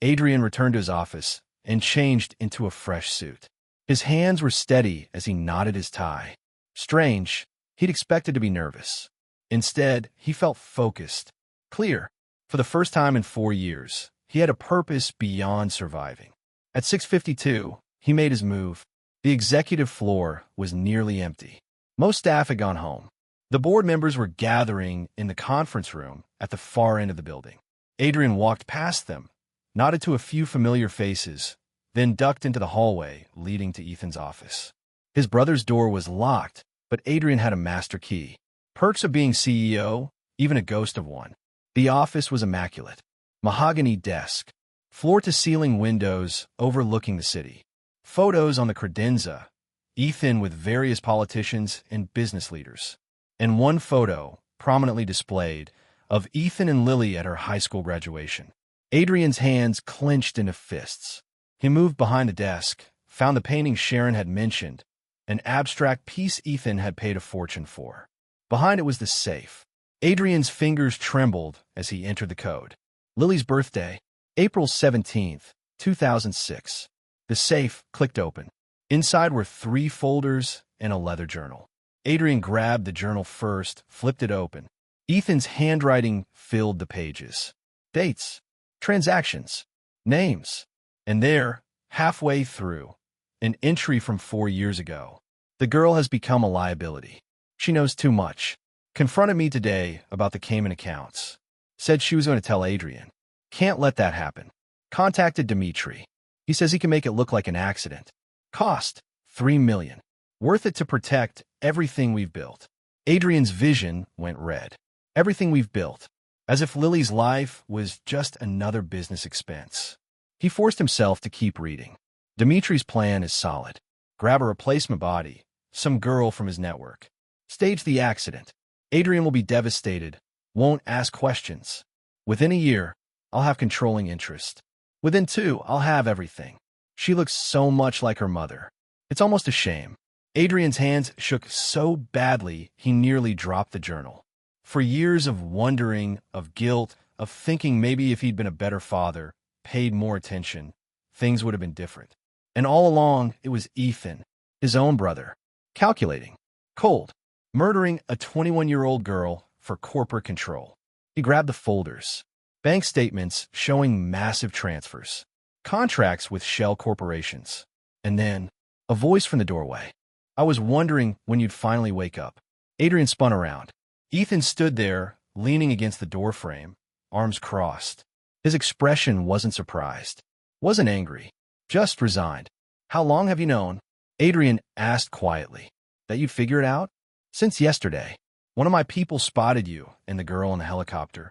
Adrian returned to his office and changed into a fresh suit. His hands were steady as he knotted his tie. Strange, he'd expected to be nervous. Instead, he felt focused, clear. For the first time in 4 years, he had a purpose beyond surviving. At 6:52, he made his move. The executive floor was nearly empty. Most staff had gone home. The board members were gathering in the conference room at the far end of the building. Adrian walked past them, nodded to a few familiar faces, then ducked into the hallway leading to Ethan's office. His brother's door was locked, but Adrian had a master key. Perks of being CEO, even a ghost of one. The office was immaculate. Mahogany desk, floor-to-ceiling windows overlooking the city. Photos on the credenza, Ethan with various politicians and business leaders. And one photo, prominently displayed, of Ethan and Lily at her high school graduation. Adrian's hands clenched into fists. He moved behind the desk, found the painting Sharon had mentioned, an abstract piece Ethan had paid a fortune for. Behind it was the safe. Adrian's fingers trembled as he entered the code. Lily's birthday, April 17th, 2006. The safe clicked open. Inside were 3 folders and a leather journal. Adrian grabbed the journal first, flipped it open. Ethan's handwriting filled the pages. Dates, transactions, names. And there, halfway through, an entry from 4 years ago. "The girl has become a liability. She knows too much. Confronted me today about the Cayman accounts. Said she was going to tell Adrian. Can't let that happen. Contacted Dimitri. He says he can make it look like an accident. Cost, $3 million. Worth it to protect everything we've built." Adrian's vision went red. Everything we've built. As if Lily's life was just another business expense. He forced himself to keep reading. Dimitri's plan is solid. Grab a replacement body, some girl from his network. Stage the accident. Adrian will be devastated, won't ask questions. Within a year, I'll have controlling interest. Within 2, I'll have everything. She looks so much like her mother. It's almost a shame. Adrian's hands shook so badly he nearly dropped the journal. For years of wondering, of guilt, of thinking maybe if he'd been a better father, paid more attention, things would have been different. And all along, it was Ethan, his own brother, calculating, cold, murdering a 21-year-old girl for corporate control. He grabbed the folders, bank statements showing massive transfers, contracts with shell corporations, and then a voice from the doorway. "I was wondering when you'd finally wake up." Adrian spun around. Ethan stood there, leaning against the doorframe, arms crossed. His expression wasn't surprised. Wasn't angry. Just resigned. How long have you known? Adrian asked quietly. That you'd figure it out? Since yesterday. One of my people spotted you and the girl in the helicopter.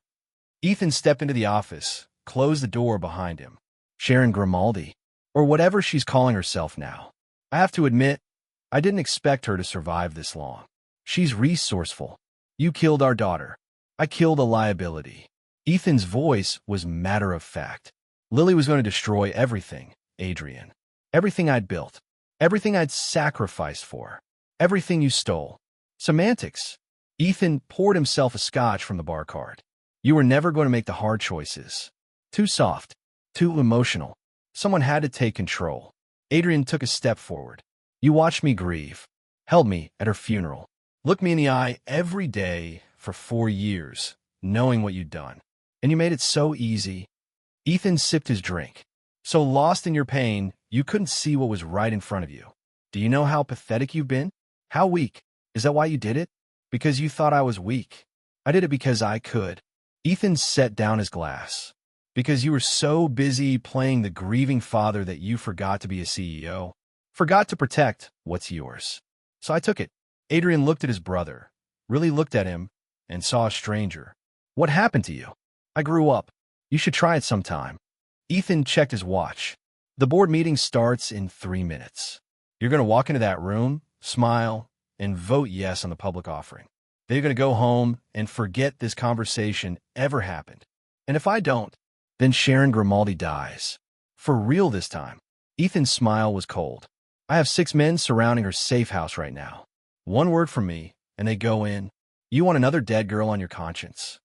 Ethan stepped into the office, closed the door behind him. Sharon Grimaldi, or whatever she's calling herself now. I have to admit, I didn't expect her to survive this long. She's resourceful. You killed our daughter. I killed a liability. Ethan's voice was matter of fact. Lily was going to destroy everything, Adrian. Everything I'd built. Everything I'd sacrificed for. Everything you stole. Semantics. Ethan poured himself a scotch from the bar cart. You were never going to make the hard choices. Too soft. Too emotional. Someone had to take control. Adrian took a step forward. You watched me grieve. Held me at her funeral. Looked me in the eye every day for 4 years, knowing what you'd done. And you made it so easy. Ethan sipped his drink. So lost in your pain, you couldn't see what was right in front of you. Do you know how pathetic you've been? How weak? Is that why you did it? Because you thought I was weak. I did it because I could. Ethan set down his glass. Because you were so busy playing the grieving father that you forgot to be a CEO. Forgot to protect what's yours. So I took it. Adrian looked at his brother, really looked at him, and saw a stranger. What happened to you? I grew up. You should try it sometime. Ethan checked his watch. The board meeting starts in 3 minutes. You're going to walk into that room, smile, and vote yes on the public offering. Then you're going to go home and forget this conversation ever happened. And if I don't, then Sharon Grimaldi dies. For real this time. Ethan's smile was cold. I have 6 men surrounding her safe house right now. 1 word from me, and they go in. You want another dead girl on your conscience.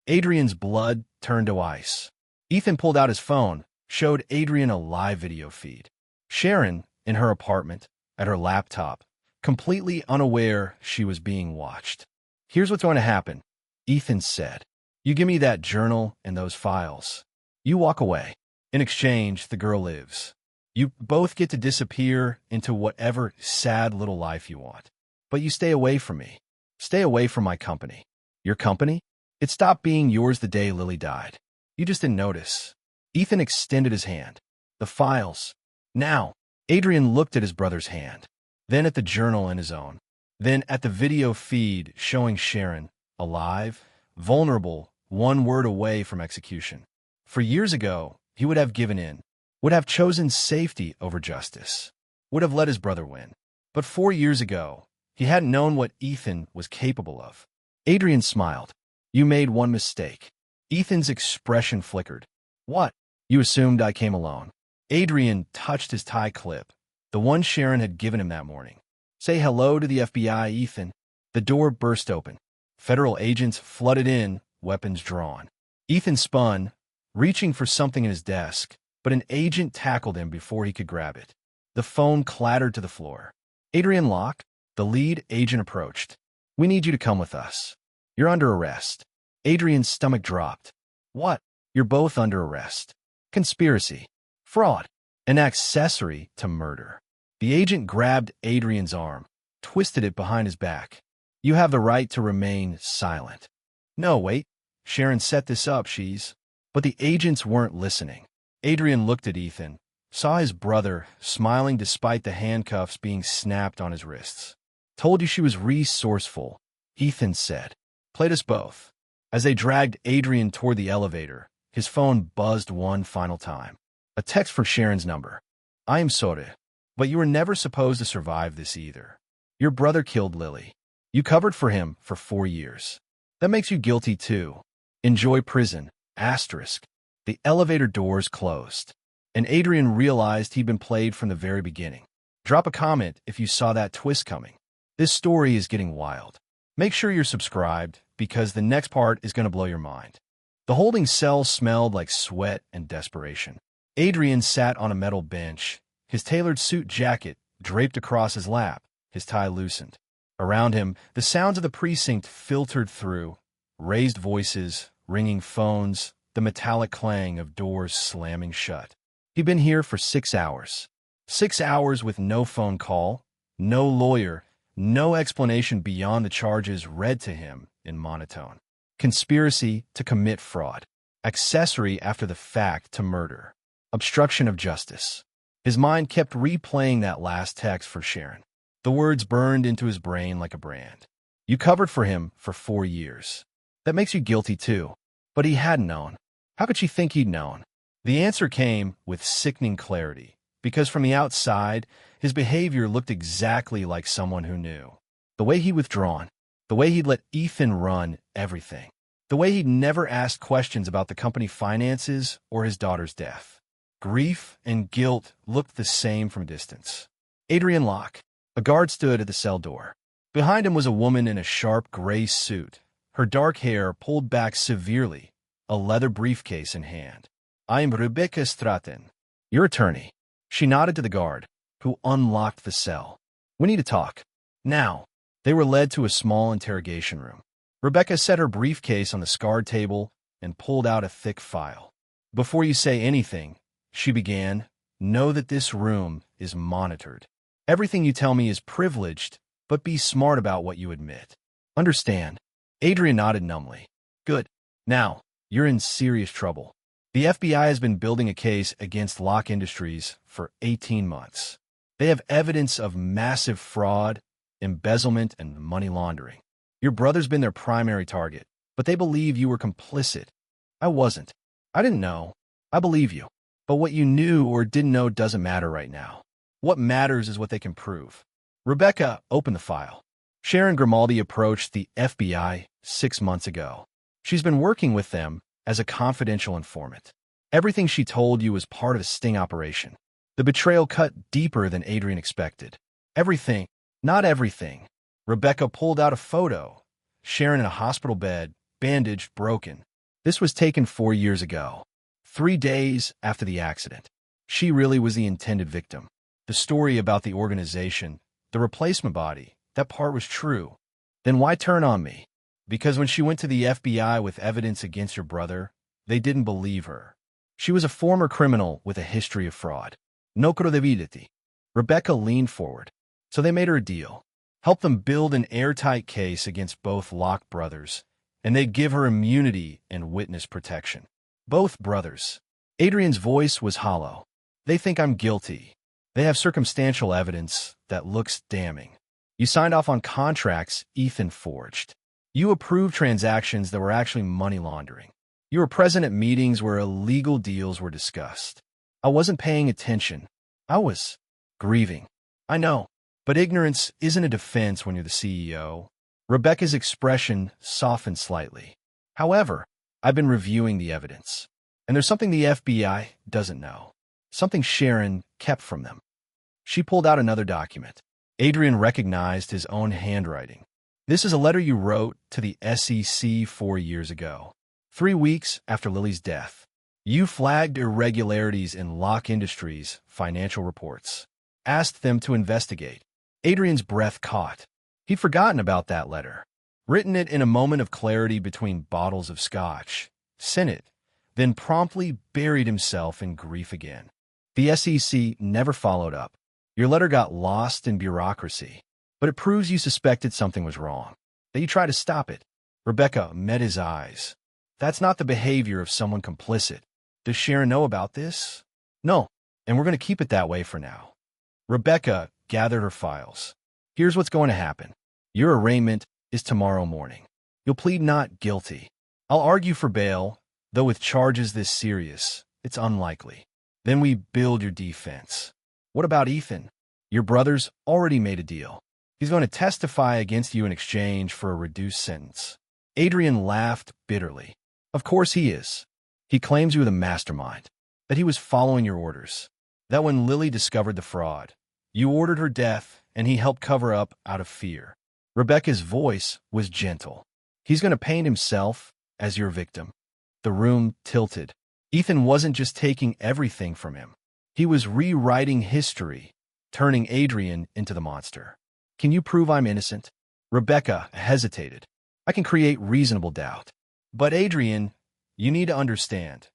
Adrian's blood turned to ice. Ethan pulled out his phone, showed Adrian a live video feed. Sharon, in her apartment, at her laptop, completely unaware she was being watched. Here's what's going to happen, Ethan said. You give me that journal and those files. You walk away. In exchange, the girl lives. You both get to disappear into whatever sad little life you want. But you stay away from me. Stay away from my company. Your company? It stopped being yours the day Lily died. You just didn't notice. Ethan extended his hand. The files. Now, Adrian looked at his brother's hand, then at the journal in his own, then at the video feed showing Sharon, alive, vulnerable, 1 word away from execution. For years ago, he would have given in, would have chosen safety over justice, would have let his brother win. But 4 years ago, he hadn't known what Ethan was capable of. Adrian smiled. You made one mistake. Ethan's expression flickered. What? You assumed I came alone. Adrian touched his tie clip, the one Sharon had given him that morning. Say hello to the FBI, Ethan. The door burst open. Federal agents flooded in, weapons drawn. Ethan spun, reaching for something in his desk, but an agent tackled him before he could grab it. The phone clattered to the floor. Adrian Locke, the lead agent approached. We need you to come with us. You're under arrest. Adrian's stomach dropped. What? You're both under arrest. Conspiracy. Fraud. An accessory to murder. The agent grabbed Adrian's arm, twisted it behind his back. You have the right to remain silent. No, wait. Sharon set this up, But the agents weren't listening. Adrian looked at Ethan, saw his brother, smiling despite the handcuffs being snapped on his wrists. Told you she was resourceful, Ethan said. Played us both. As they dragged Adrian toward the elevator, his phone buzzed one final time. A text from Sharon's number. I am sorry, but you were never supposed to survive this either. Your brother killed Lily. You covered for him for 4 years. That makes you guilty too. Enjoy prison. Asterisk. The elevator doors closed, and Adrian realized he'd been played from the very beginning. Drop a comment if you saw that twist coming. This story is getting wild. Make sure you're subscribed, because the next part is going to blow your mind. The holding cell smelled like sweat and desperation. Adrian sat on a metal bench, his tailored suit jacket draped across his lap, his tie loosened. Around him, the sounds of the precinct filtered through, raised voices, ringing phones, the metallic clang of doors slamming shut. He'd been here for 6 hours. 6 hours with no phone call, no lawyer, no explanation beyond the charges read to him in monotone. Conspiracy to commit fraud. Accessory after the fact to murder. Obstruction of justice. His mind kept replaying that last text for Sharon. The words burned into his brain like a brand. You covered for him for 4 years. That makes you guilty too. But he hadn't known. How could she think he'd known? The answer came with sickening clarity, because from the outside, his behavior looked exactly like someone who knew. The way he'd withdrawn, the way he'd let Ethan run everything, the way he'd never asked questions about the company finances or his daughter's death. Grief and guilt looked the same from a distance. Adrian Locke, a guard, stood at the cell door. Behind him was a woman in a sharp gray suit, her dark hair pulled back severely, a leather briefcase in hand. "I am Rebecca Stratton, your attorney." She nodded to the guard, who unlocked the cell. "We need to talk. Now." They were led to a small interrogation room. Rebecca set her briefcase on the scarred table and pulled out a thick file. "Before you say anything," she began, "know that this room is monitored. Everything you tell me is privileged, but be smart about what you admit. Understand?" Adrian nodded numbly. "Good. Now, you're in serious trouble. The FBI has been building a case against Locke Industries for 18 months. They have evidence of massive fraud, embezzlement, and money laundering. Your brother's been their primary target, but they believe you were complicit. I wasn't. I didn't know. I believe you. But what you knew or didn't know doesn't matter right now. What matters is what they can prove." Rebecca opened the file. Sharon Grimaldi approached the FBI 6 months ago. She's been working with them as a confidential informant. Everything she told you was part of a sting operation. The betrayal cut deeper than Adrian expected. Everything, not everything. Rebecca pulled out a photo. Sharon in a hospital bed, bandaged, broken. This was taken 4 years ago, 3 days after the accident. She really was the intended victim. The story about the organization, the replacement body, that part was true. Then why turn on me? Because when she went to the FBI with evidence against your brother, they didn't believe her. She was a former criminal with a history of fraud. No credibility. Rebecca leaned forward. So they made her a deal. Help them build an airtight case against both Locke brothers, and they'd give her immunity and witness protection. Both brothers. Adrian's voice was hollow. They think I'm guilty. They have circumstantial evidence that looks damning. You signed off on contracts Ethan forged. You approved transactions that were actually money laundering. You were present at meetings where illegal deals were discussed. I wasn't paying attention. I was grieving. I know, but ignorance isn't a defense when you're the CEO. Rebecca's expression softened slightly. However, I've been reviewing the evidence, and there's something the FBI doesn't know. Something Sharon kept from them. She pulled out another document. Adrian recognized his own handwriting. This is a letter you wrote to the SEC 4 years ago, 3 weeks after Lily's death. You flagged irregularities in Locke Industries' financial reports, asked them to investigate. Adrian's breath caught. He'd forgotten about that letter, written it in a moment of clarity between bottles of scotch, sent it, then promptly buried himself in grief again. The SEC never followed up. Your letter got lost in bureaucracy, but it proves you suspected something was wrong, that you tried to stop it. Rebecca met his eyes. That's not the behavior of someone complicit. Does Sharon know about this? No, and we're going to keep it that way for now. Rebecca gathered her files. Here's what's going to happen. Your arraignment is tomorrow morning. You'll plead not guilty. I'll argue for bail, though with charges this serious, it's unlikely. Then we build your defense. What about Ethan? Your brother's already made a deal. He's going to testify against you in exchange for a reduced sentence. Adrian laughed bitterly. Of course he is. He claims you were the mastermind, that he was following your orders, that when Lily discovered the fraud, you ordered her death and he helped cover up out of fear. Rebecca's voice was gentle. He's going to paint himself as your victim. The room tilted. Ethan wasn't just taking everything from him. He was rewriting history, turning Adrian into the monster. Can you prove I'm innocent? Rebecca hesitated. I can create reasonable doubt. But Adrian, you need to understand,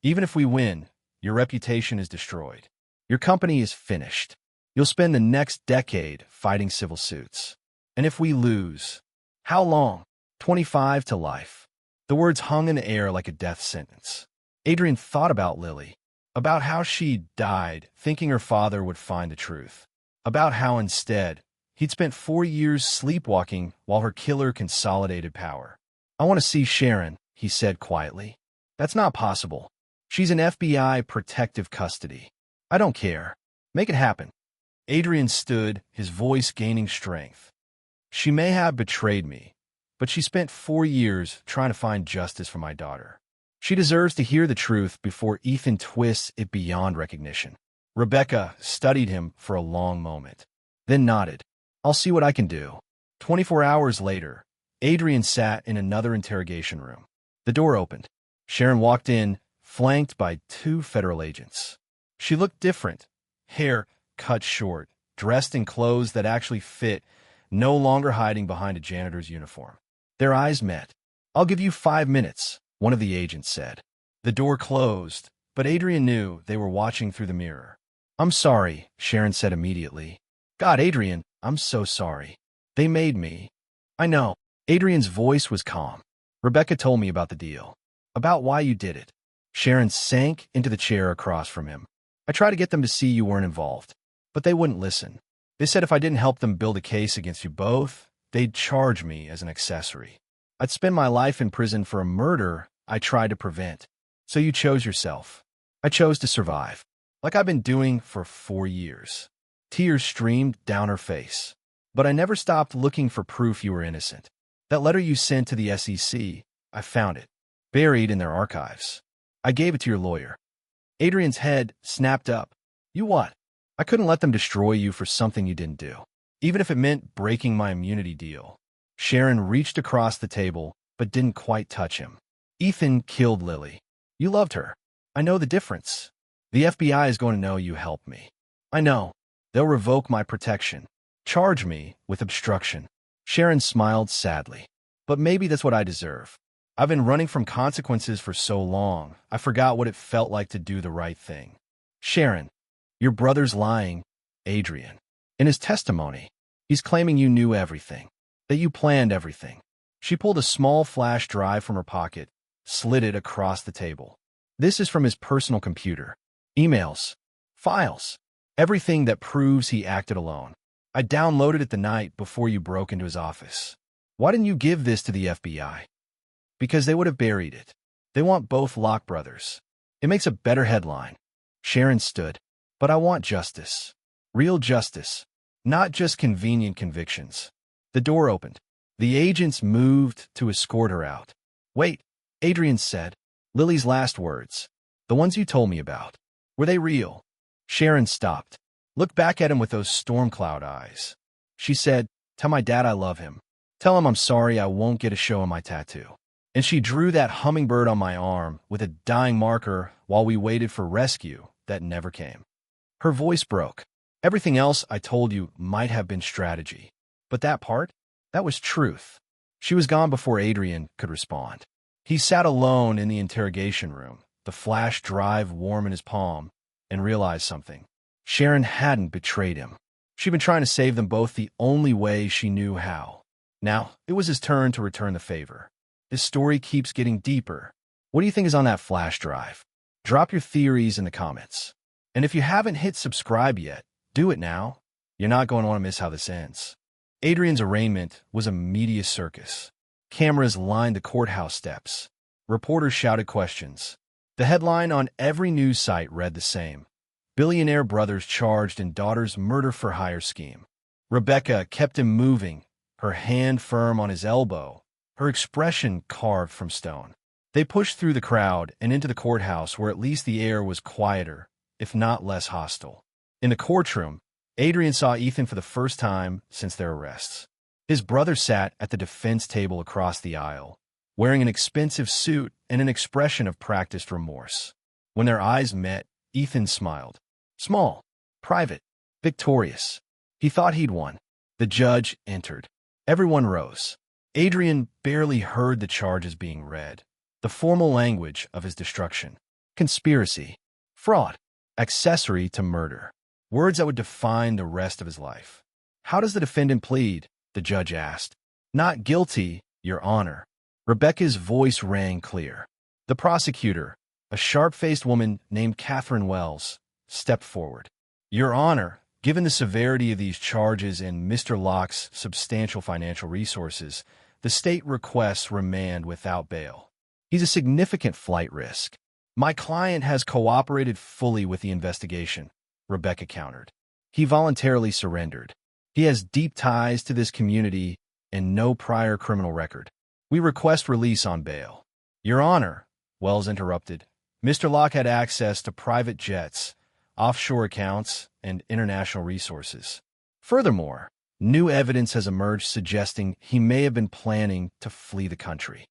even if we win, your reputation is destroyed. Your company is finished. You'll spend the next decade fighting civil suits. And if we lose, how long? 25 to life. The words hung in the air like a death sentence. Adrian thought about Lily. About how she died, thinking her father would find the truth. About how instead, he'd spent 4 years sleepwalking while her killer consolidated power. I want to see Sharon, he said quietly. That's not possible. She's in FBI protective custody. I don't care. Make it happen. Adrian stood, his voice gaining strength. She may have betrayed me, but she spent 4 years trying to find justice for my daughter. She deserves to hear the truth before Ethan twists it beyond recognition. Rebecca studied him for a long moment, then nodded. I'll see what I can do. 24 hours later, Adrian sat in another interrogation room. The door opened. Sharon walked in, flanked by 2 federal agents. She looked different. Hair cut short, dressed in clothes that actually fit, no longer hiding behind a janitor's uniform. Their eyes met. I'll give you 5 minutes, one of the agents said. The door closed, but Adrian knew they were watching through the mirror. I'm sorry, Sharon said immediately. God, Adrian, I'm so sorry. They made me. I know. Adrian's voice was calm. Rebecca told me about the deal. About why you did it. Sharon sank into the chair across from him. I tried to get them to see you weren't involved, but they wouldn't listen. They said if I didn't help them build a case against you both, they'd charge me as an accessory. I'd spend my life in prison for a murder I tried to prevent. So you chose yourself. I chose to survive, like I've been doing for 4 years. Tears streamed down her face. But I never stopped looking for proof you were innocent. That letter you sent to the SEC, I found it, buried in their archives. I gave it to your lawyer. Adrian's head snapped up. You what? I couldn't let them destroy you for something you didn't do, even if it meant breaking my immunity deal. Sharon reached across the table, but didn't quite touch him. Ethan killed Lily. You loved her. I know the difference. The FBI is going to know you helped me. I know. They'll revoke my protection. Charge me with obstruction. Sharon smiled sadly. But maybe that's what I deserve. I've been running from consequences for so long, I forgot what it felt like to do the right thing. Sharon, your brother's lying, Adrian. In his testimony, he's claiming you knew everything, that you planned everything. She pulled a small flash drive from her pocket, slid it across the table. This is from his personal computer. Emails, files, everything that proves he acted alone. I downloaded it the night before you broke into his office. Why didn't you give this to the FBI? Because they would have buried it. They want both Locke brothers. It makes a better headline. Sharon stood. But I want justice. Real justice. Not just convenient convictions. The door opened. The agents moved to escort her out. Wait, Adrian said. Lily's last words. The ones you told me about. Were they real? Sharon stopped. Looked back at him with those storm cloud eyes. She said, tell my dad I love him. Tell him I'm sorry I won't get a show on my tattoo. And she drew that hummingbird on my arm with a dying marker while we waited for rescue that never came. Her voice broke. Everything else I told you might have been strategy. But that part? That was truth. She was gone before Adrian could respond. He sat alone in the interrogation room, the flash drive warm in his palm, and realized something. Sharon hadn't betrayed him. She'd been trying to save them both the only way she knew how. Now, it was his turn to return the favor. This story keeps getting deeper. What do you think is on that flash drive? Drop your theories in the comments. And if you haven't hit subscribe yet, do it now. You're not going to want to miss how this ends. Adrian's arraignment was a media circus. Cameras lined the courthouse steps. Reporters shouted questions. The headline on every news site read the same. Billionaire brothers charged in daughter's murder-for-hire scheme. Rebecca kept him moving, her hand firm on his elbow, her expression carved from stone. They pushed through the crowd and into the courthouse where at least the air was quieter, if not less hostile. In the courtroom, Adrian saw Ethan for the first time since their arrests. His brother sat at the defense table across the aisle, wearing an expensive suit and an expression of practiced remorse. When their eyes met, Ethan smiled. Small, private, victorious. He thought he'd won. The judge entered. Everyone rose. Adrian barely heard the charges being read, the formal language of his destruction. Conspiracy, fraud, accessory to murder. Words that would define the rest of his life. How does the defendant plead? The judge asked. Not guilty, Your Honor. Rebecca's voice rang clear. The prosecutor, A sharp-faced woman named Catherine Wells stepped forward. Your Honor, given the severity of these charges and Mr. Locke's substantial financial resources, the state requests remand without bail. He's a significant flight risk. My client has cooperated fully with the investigation, Rebecca countered. He voluntarily surrendered. He has deep ties to this community and no prior criminal record. We request release on bail. Your Honor, Wells interrupted. Mr. Locke had access to private jets, offshore accounts, and international resources. Furthermore, new evidence has emerged suggesting he may have been planning to flee the country.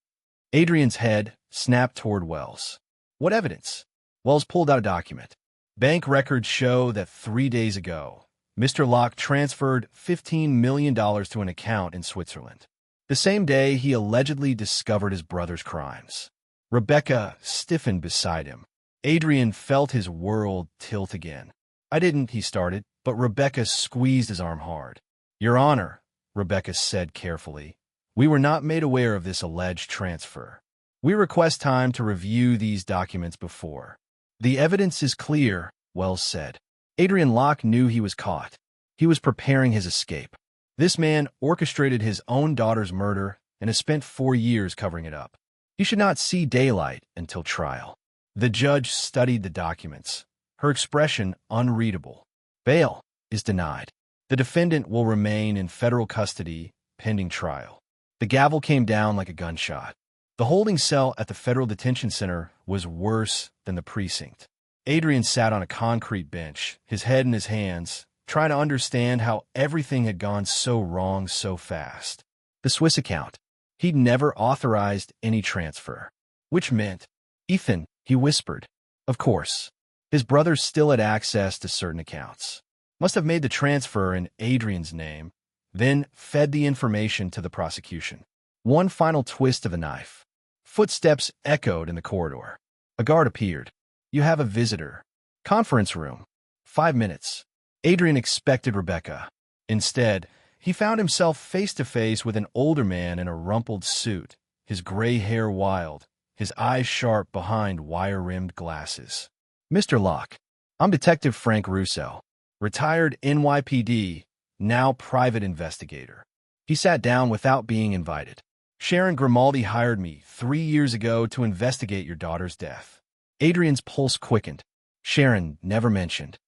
Adrian's head snapped toward Wells. What evidence? Wells pulled out a document. Bank records show that 3 days ago, Mr. Locke transferred $15 million to an account in Switzerland. The same day he allegedly discovered his brother's crimes. Rebecca stiffened beside him. Adrian felt his world tilt again. I didn't, he started, but Rebecca squeezed his arm hard. Your Honor, Rebecca said carefully, we were not made aware of this alleged transfer. We request time to review these documents before. The evidence is clear, Wells said. Adrian Locke knew he was caught. He was preparing his escape. This man orchestrated his own daughter's murder and has spent 4 years covering it up. He should not see daylight until trial. The judge studied the documents, her expression unreadable. Bail is denied. The defendant will remain in federal custody pending trial. The gavel came down like a gunshot. The holding cell at the federal detention center was worse than the precinct. Adrian sat on a concrete bench, his head in his hands, trying to understand how everything had gone so wrong so fast. The Swiss account. He'd never authorized any transfer. Which meant, Ethan, he whispered. Of course. His brothers still had access to certain accounts. Must have made the transfer in Adrian's name, then fed the information to the prosecution. One final twist of the knife. Footsteps echoed in the corridor. A guard appeared. You have a visitor. Conference room. 5 minutes. Adrian expected Rebecca. Instead, he found himself face-to-face with an older man in a rumpled suit, his gray hair wild, his eyes sharp behind wire-rimmed glasses. Mr. Locke, I'm Detective Frank Russo, retired NYPD, now private investigator. He sat down without being invited. Sharon Grimaldi hired me 3 years ago to investigate your daughter's death. Adrian's pulse quickened. Sharon never mentioned.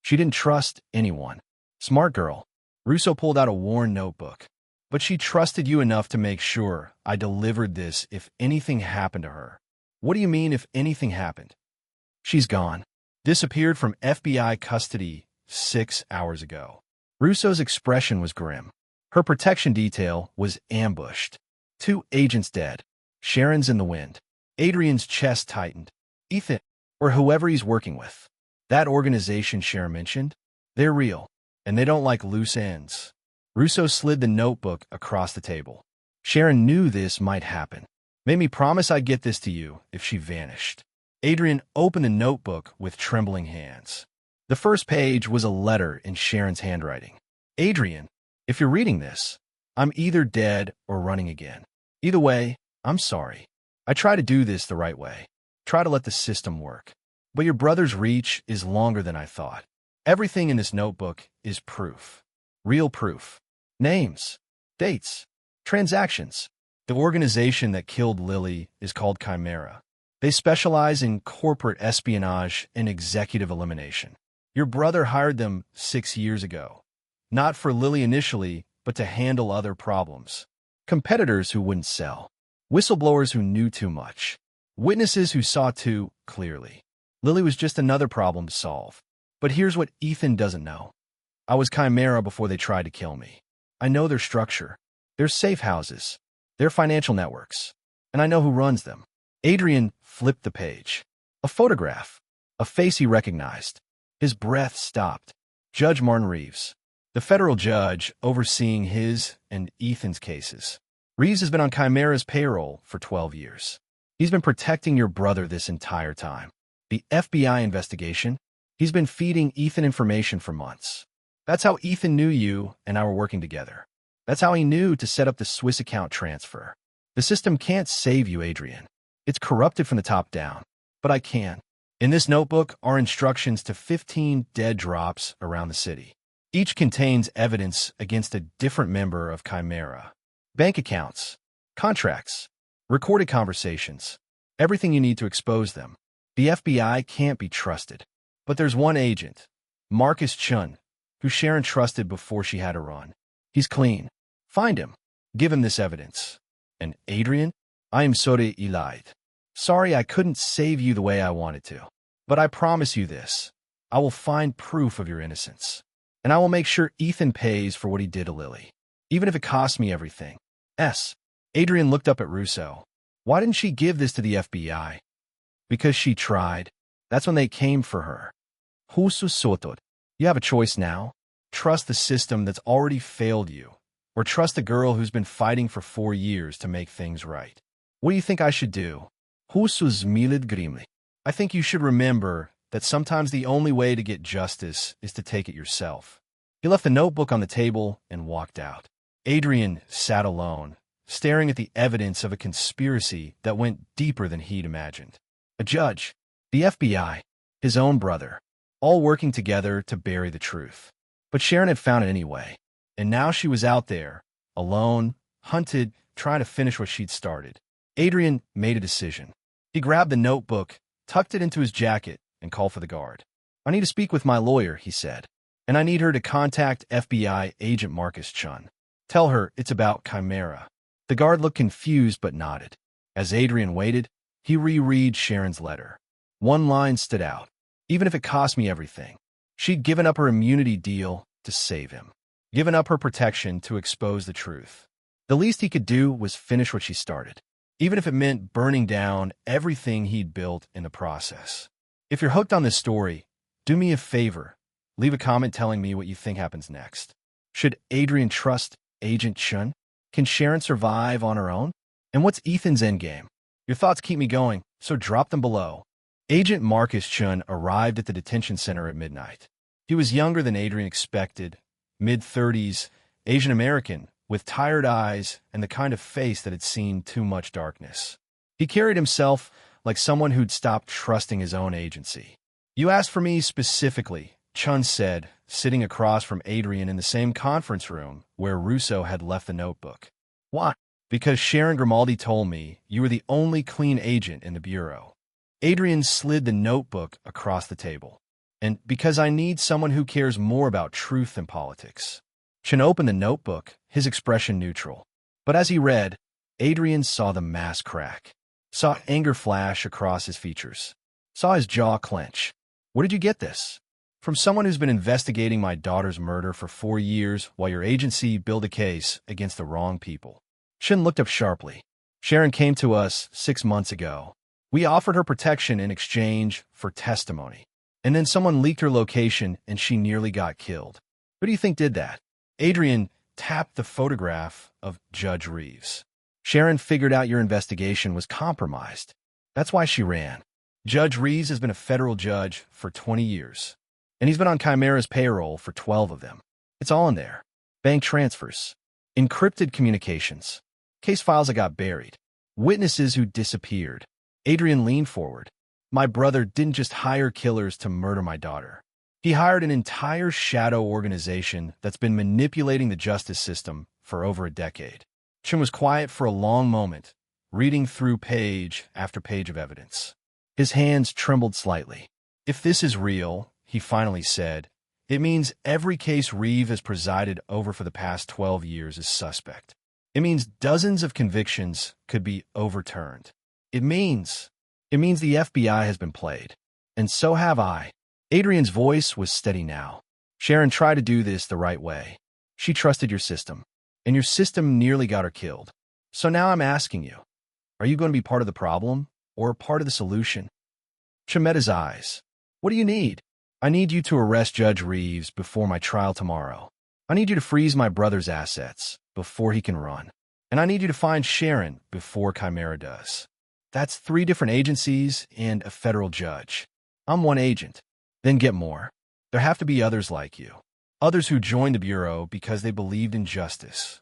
She didn't trust anyone. Smart girl. Russo pulled out a worn notebook. But she trusted you enough to make sure I delivered this if anything happened to her. What do you mean if anything happened? She's gone. Disappeared from FBI custody 6 hours ago. Russo's expression was grim. Her protection detail was ambushed. 2 agents dead. Sharon's in the wind. Adrian's chest tightened. Ethan, or whoever he's working with. That organization Sharon mentioned, they're real, and they don't like loose ends. Russo slid the notebook across the table. Sharon knew this might happen. Made me promise I'd get this to you if she vanished. Adrian opened the notebook with trembling hands. The first page was a letter in Sharon's handwriting. Adrian, if you're reading this, I'm either dead or running again. Either way, I'm sorry. I try to do this the right way. Try to let the system work. But your brother's reach is longer than I thought. Everything in this notebook is proof. Real proof. Names, dates, transactions. The organization that killed Lily is called Chimera. They specialize in corporate espionage and executive elimination. Your brother hired them 6 years ago. Not for Lily initially, but to handle other problems. Competitors who wouldn't sell. Whistleblowers who knew too much. Witnesses who saw too clearly. Lily was just another problem to solve. But here's what Ethan doesn't know. I was Chimera before they tried to kill me. I know their structure, their safe houses, their financial networks, and I know who runs them. Adrian flipped the page. A photograph, a face he recognized. His breath stopped. Judge Martin Reeves, the federal judge overseeing his and Ethan's cases. Reeves has been on Chimera's payroll for 12 years. He's been protecting your brother this entire time. The FBI investigation, he's been feeding Ethan information for months. That's how Ethan knew you and I were working together. That's how he knew to set up the Swiss account transfer. The system can't save you, Adrian. It's corrupted from the top down. but I can. In this notebook are instructions to 15 dead drops around the city. Each contains evidence against a different member of Chimera. Bank accounts, contracts, recorded conversations, everything you need to expose them. The FBI can't be trusted. But there's one agent, Marcus Chun, who Sharon trusted before she had to run. He's clean. Find him. Give him this evidence. And Adrian, I am sorry, Eli. Sorry I couldn't save you the way I wanted to. But I promise you this. I will find proof of your innocence. And I will make sure Ethan pays for what he did to Lily. Even if it costs me everything. Adrian looked up at Russo. Why didn't she give this to the FBI? Because she tried. That's when they came for her. You have a choice now. Trust the system that's already failed you, or trust the girl who's been fighting for 4 years to make things right. What do you think I should do? I think you should remember that sometimes the only way to get justice is to take it yourself. He left the notebook on the table and walked out. Adrian sat alone, staring at the evidence of a conspiracy that went deeper than he'd imagined. A judge, the FBI, his own brother, all working together to bury the truth. But Sharon had found it anyway, and now she was out there, alone, hunted, trying to finish what she'd started. Adrian made a decision. He grabbed the notebook, tucked it into his jacket, and called for the guard. I need to speak with my lawyer, he said, and I need her to contact FBI agent Marcus Chun. Tell her it's about Chimera. The guard looked confused but nodded. As Adrian waited, he reread Sharon's letter. One line stood out. Even if it cost me everything. She'd given up her immunity deal to save him. Given up her protection to expose the truth. The least he could do was finish what she started. Even if it meant burning down everything he'd built in the process. If you're hooked on this story, do me a favor. Leave a comment telling me what you think happens next. Should Adrian trust Agent Chun? Can Sharon survive on her own? And what's Ethan's endgame? Your thoughts keep me going, so drop them below. Agent Marcus Chun arrived at the detention center at midnight. He was younger than Adrian expected, mid-30s, Asian American, with tired eyes and the kind of face that had seen too much darkness. He carried himself like someone who'd stopped trusting his own agency. You asked for me specifically, Chun said, sitting across from Adrian in the same conference room where Russo had left the notebook. Why? Because Sharon Grimaldi told me you were the only clean agent in the bureau. Adrian slid the notebook across the table. And because I need someone who cares more about truth than politics. Chun opened the notebook, his expression neutral. But as he read, Adrian saw the mask crack. Saw anger flash across his features. Saw his jaw clench. Where did you get this? From someone who's been investigating my daughter's murder for 4 years while your agency built a case against the wrong people. Chun looked up sharply. Sharon came to us 6 months ago. We offered her protection in exchange for testimony. And then someone leaked her location and she nearly got killed. Who do you think did that? Adrian tapped the photograph of Judge Reeves. Sharon figured out your investigation was compromised. That's why she ran. Judge Reeves has been a federal judge for 20 years. And he's been on Chimera's payroll for 12 of them. It's all in there. Bank transfers. Encrypted communications. Case files that got buried. Witnesses who disappeared. Adrian leaned forward. My brother didn't just hire killers to murder my daughter. He hired an entire shadow organization that's been manipulating the justice system for over a decade. Chun was quiet for a long moment, reading through page after page of evidence. His hands trembled slightly. If this is real, he finally said, it means every case Reeve has presided over for the past 12 years is suspect. It means dozens of convictions could be overturned. It means the FBI has been played. And so have I. Adrian's voice was steady now. Sharon tried to do this the right way. She trusted your system. And your system nearly got her killed. So now I'm asking you, are you going to be part of the problem or part of the solution? Chun met his eyes. What do you need? I need you to arrest Judge Reeves before my trial tomorrow. I need you to freeze my brother's assets before he can run. And I need you to find Sharon before Chimera does. That's 3 different agencies and a federal judge. I'm one agent. Then get more. There have to be others like you. Others who joined the Bureau because they believed in justice.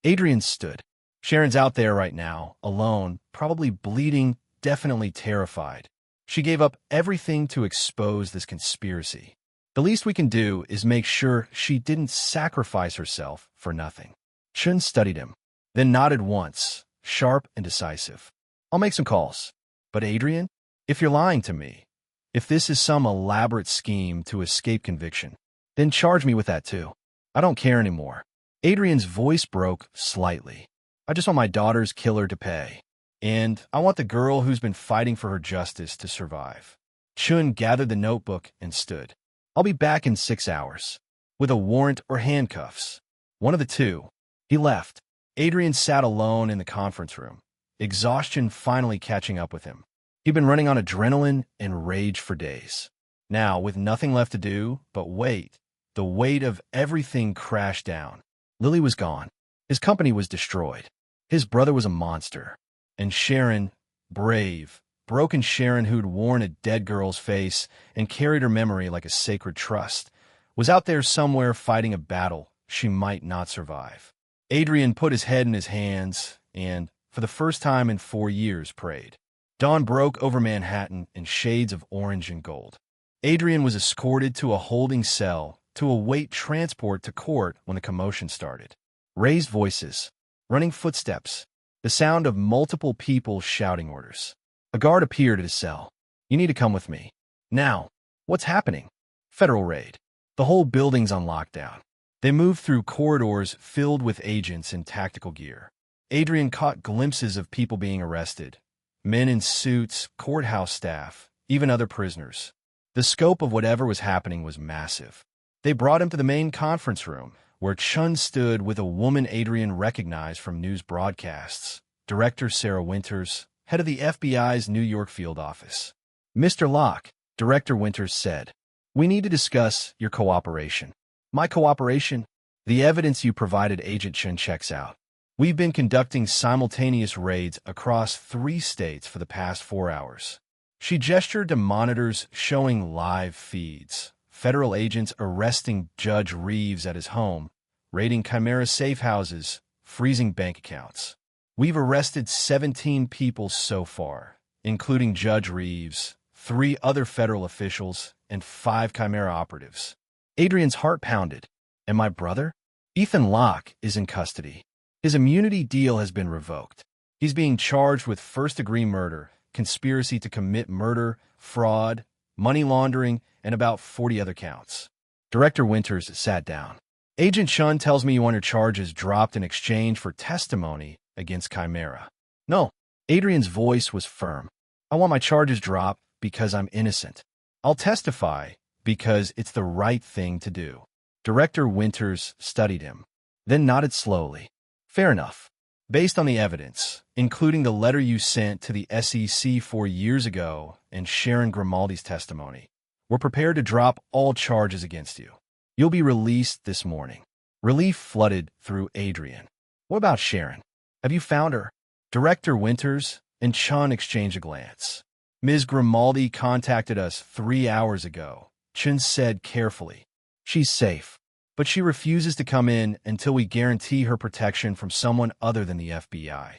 Adrian stood. Sharon's out there right now, alone, probably bleeding, definitely terrified. She gave up everything to expose this conspiracy. The least we can do is make sure she didn't sacrifice herself for nothing. Chun studied him, then nodded once, sharp and decisive. I'll make some calls. But Adrian, if you're lying to me, if this is some elaborate scheme to escape conviction, then charge me with that too. I don't care anymore. Adrian's voice broke slightly. I just want my daughter's killer to pay. And I want the girl who's been fighting for her justice to survive. Chun gathered the notebook and stood. I'll be back in 6 hours. With a warrant or handcuffs. One of the two. He left. Adrian sat alone in the conference room, exhaustion finally catching up with him. He'd been running on adrenaline and rage for days. Now, with nothing left to do but wait, the weight of everything crashed down. Lily was gone. His company was destroyed. His brother was a monster. And Sharon, brave, broken Sharon who'd worn a dead girl's face and carried her memory like a sacred trust, was out there somewhere fighting a battle she might not survive. Adrian put his head in his hands and, for the first time in 4 years, prayed. Dawn broke over Manhattan in shades of orange and gold. Adrian was escorted to a holding cell to await transport to court when the commotion started. Raised voices, running footsteps, the sound of multiple people shouting orders. A guard appeared at his cell. You need to come with me. Now. What's happening? Federal raid. The whole building's on lockdown. They moved through corridors filled with agents in tactical gear. Adrian caught glimpses of people being arrested. Men in suits, courthouse staff, even other prisoners. The scope of whatever was happening was massive. They brought him to the main conference room, where Chun stood with a woman Adrian recognized from news broadcasts, Director Sarah Winters, head of the FBI's New York field office. Mr. Locke, Director Winters said, we need to discuss your cooperation. My cooperation? The evidence you provided, Agent Chun, checks out. We've been conducting simultaneous raids across 3 states for the past 4 hours. She gestured to monitors showing live feeds. Federal agents arresting Judge Reeves at his home, raiding Chimera safe houses, freezing bank accounts. We've arrested 17 people so far, including Judge Reeves, 3 other federal officials, and 5 Chimera operatives. Adrian's heart pounded. And my brother? Ethan Locke is in custody. His immunity deal has been revoked. He's being charged with first-degree murder, conspiracy to commit murder, fraud, money laundering, and about 40 other counts. Director Winters sat down. Agent Chun tells me you want your charges dropped in exchange for testimony against Chimera. No. Adrian's voice was firm. I want my charges dropped because I'm innocent. I'll testify because it's the right thing to do. Director Winters studied him, then nodded slowly. Fair enough. Based on the evidence, including the letter you sent to the SEC 4 years ago and Sharon Grimaldi's testimony, we're prepared to drop all charges against you. You'll be released this morning. Relief flooded through Adrian. What about Sharon? Have you found her? Director Winters and Chun exchanged a glance. Ms. Grimaldi contacted us 3 hours ago, Chun said carefully. She's safe, but she refuses to come in until we guarantee her protection from someone other than the FBI.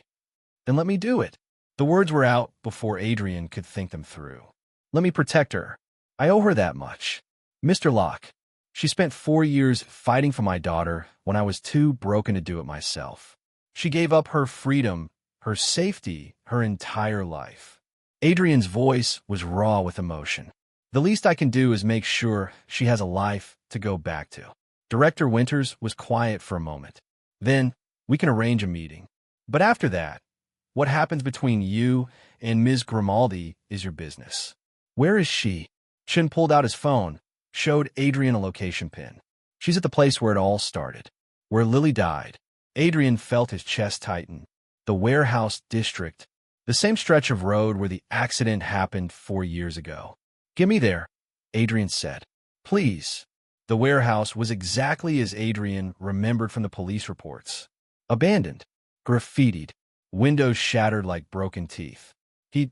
Then let me do it. The words were out before Adrian could think them through. Let me protect her. I owe her that much. Mr. Locke, she spent 4 years fighting for my daughter when I was too broken to do it myself. She gave up her freedom, her safety, her entire life. Adrian's voice was raw with emotion. The least I can do is make sure she has a life to go back to. Director Winters was quiet for a moment. Then, we can arrange a meeting. But after that, what happens between you and Ms. Grimaldi is your business. Where is she? Chun pulled out his phone, showed Adrian a location pin. She's at the place where it all started, where Lily died. Adrian felt his chest tighten. The warehouse district, the same stretch of road where the accident happened 4 years ago. Get me there, Adrian said. Please. The warehouse was exactly as Adrian remembered from the police reports. Abandoned, graffitied, windows shattered like broken teeth. He'd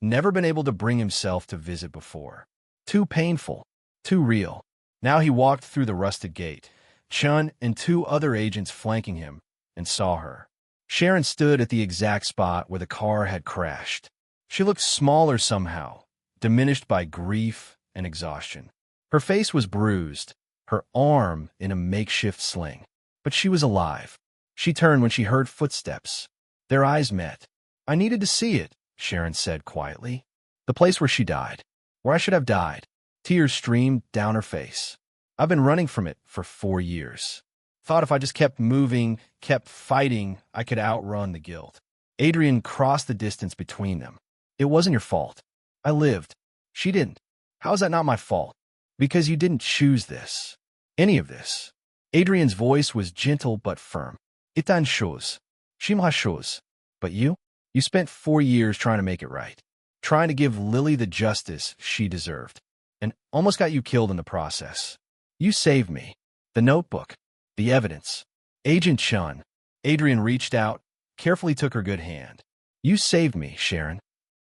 never been able to bring himself to visit before. Too painful, too real. Now he walked through the rusted gate, Chun and 2 other agents flanking him, and saw her. Sharon stood at the exact spot where the car had crashed. She looked smaller somehow, diminished by grief and exhaustion. Her face was bruised, her arm in a makeshift sling. But she was alive. She turned when she heard footsteps. Their eyes met. "I needed to see it," Sharon said quietly. "The place where she died. Where I should have died." Tears streamed down her face. "I've been running from it for 4 years. Thought if I just kept moving, kept fighting, I could outrun the guilt." Adrian crossed the distance between them. "It wasn't your fault. I lived. She didn't. How is that not my fault? Because you didn't choose this. Any of this." Adrian's voice was gentle but firm. "Itan chose. Shimha chose. But you? You spent 4 years trying to make it right. Trying to give Lily the justice she deserved. And almost got you killed in the process. You saved me. The notebook. The evidence. Agent Chun." Adrian reached out, carefully took her good hand. "You saved me, Sharon."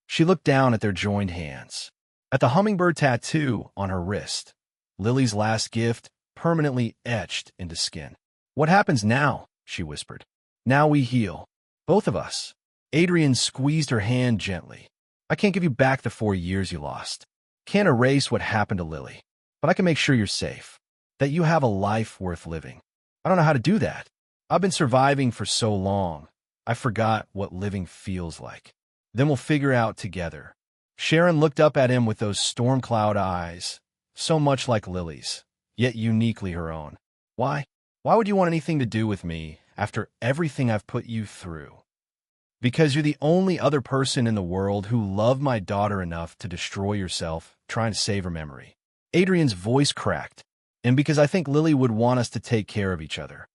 She looked down at their joined hands. At the hummingbird tattoo on her wrist. Lily's last gift, permanently etched into skin. "What happens now?" she whispered. "Now we heal. Both of us." Adrian squeezed her hand gently. "I can't give you back the 4 years you lost. Can't erase what happened to Lily. But I can make sure you're safe. That you have a life worth living. I don't know how to do that. I've been surviving for so long. I forgot what living feels like. Then we'll figure out together." Sharon looked up at him with those storm cloud eyes, so much like Lily's, yet uniquely her own. "Why? Why would you want anything to do with me after everything I've put you through?" "Because you're the only other person in the world who loved my daughter enough to destroy yourself trying to save her memory." Adrian's voice cracked. "And because I think Lily would want us to take care of each other."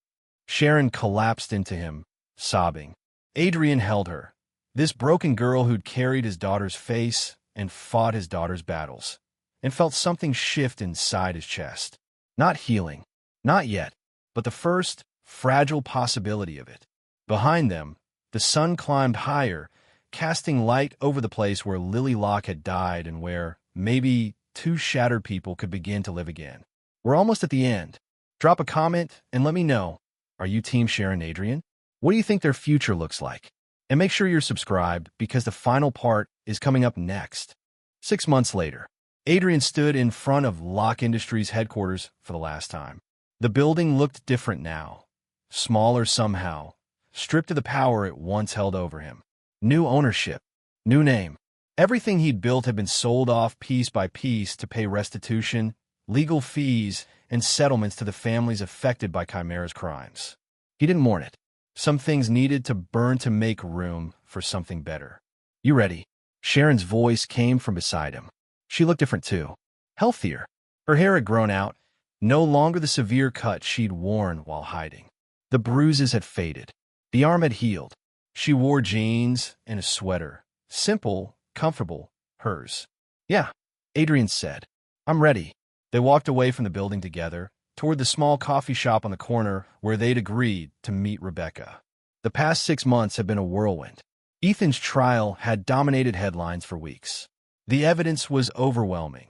Sharon collapsed into him, sobbing. Adrian held her. This broken girl who'd carried his daughter's face and fought his daughter's battles, and felt something shift inside his chest. Not healing, not yet, but the first, fragile possibility of it. Behind them, the sun climbed higher, casting light over the place where Lily Locke had died and where, maybe, 2 shattered people could begin to live again. We're almost at the end. Drop a comment and let me know. Are you Team Sharon Adrian? What do you think their future looks like? And make sure you're subscribed because the final part is coming up next. 6 months later, Adrian stood in front of Locke Industries headquarters for the last time. The building looked different now, smaller somehow, stripped of the power it once held over him. New ownership, new name. Everything he'd built had been sold off piece by piece to pay restitution, legal fees, and settlements to the families affected by Chimera's crimes. He didn't mourn it. Some things needed to burn to make room for something better. "You ready?" Sharon's voice came from beside him. She looked different too. Healthier. Her hair had grown out, no longer the severe cut she'd worn while hiding. The bruises had faded. The arm had healed. She wore jeans and a sweater. Simple, comfortable, hers. "Yeah," Adrian said. "I'm ready." They walked away from the building together, toward the small coffee shop on the corner where they'd agreed to meet Rebecca. The past 6 months had been a whirlwind. Ethan's trial had dominated headlines for weeks. The evidence was overwhelming.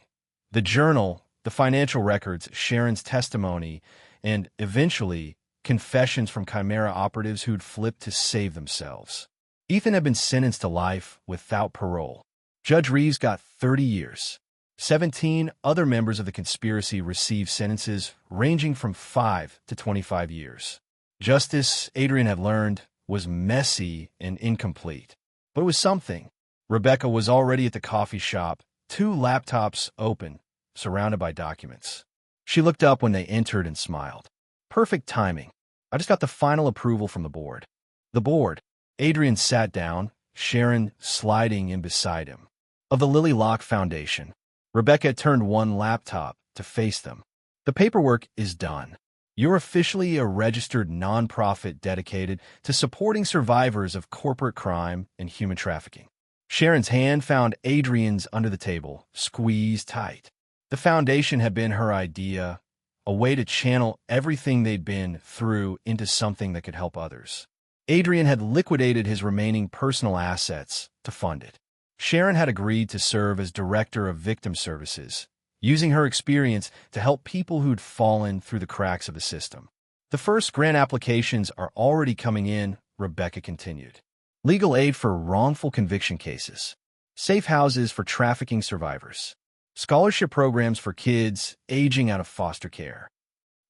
The journal, the financial records, Sharon's testimony, and, eventually, confessions from Chimera operatives who'd flipped to save themselves. Ethan had been sentenced to life without parole. Judge Reeves got 30 years. 17 other members of the conspiracy received sentences ranging from 5 to 25 years. Justice, Adrian had learned, was messy and incomplete. But it was something. Rebecca was already at the coffee shop, 2 laptops open, surrounded by documents. She looked up when they entered and smiled. "Perfect timing. I just got the final approval from the board." The board. Adrian sat down, Sharon sliding in beside him. "Of the Lily Locke Foundation." Rebecca turned one laptop to face them. "The paperwork is done. You're officially a registered nonprofit dedicated to supporting survivors of corporate crime and human trafficking." Sharon's hand found Adrian's under the table, squeezed tight. The foundation had been her idea, a way to channel everything they'd been through into something that could help others. Adrian had liquidated his remaining personal assets to fund it. Sharon had agreed to serve as Director of Victim Services, using her experience to help people who'd fallen through the cracks of the system. "The first grant applications are already coming in," Rebecca continued. "Legal aid for wrongful conviction cases. safe houses for trafficking survivors, scholarship programs for kids aging out of foster care.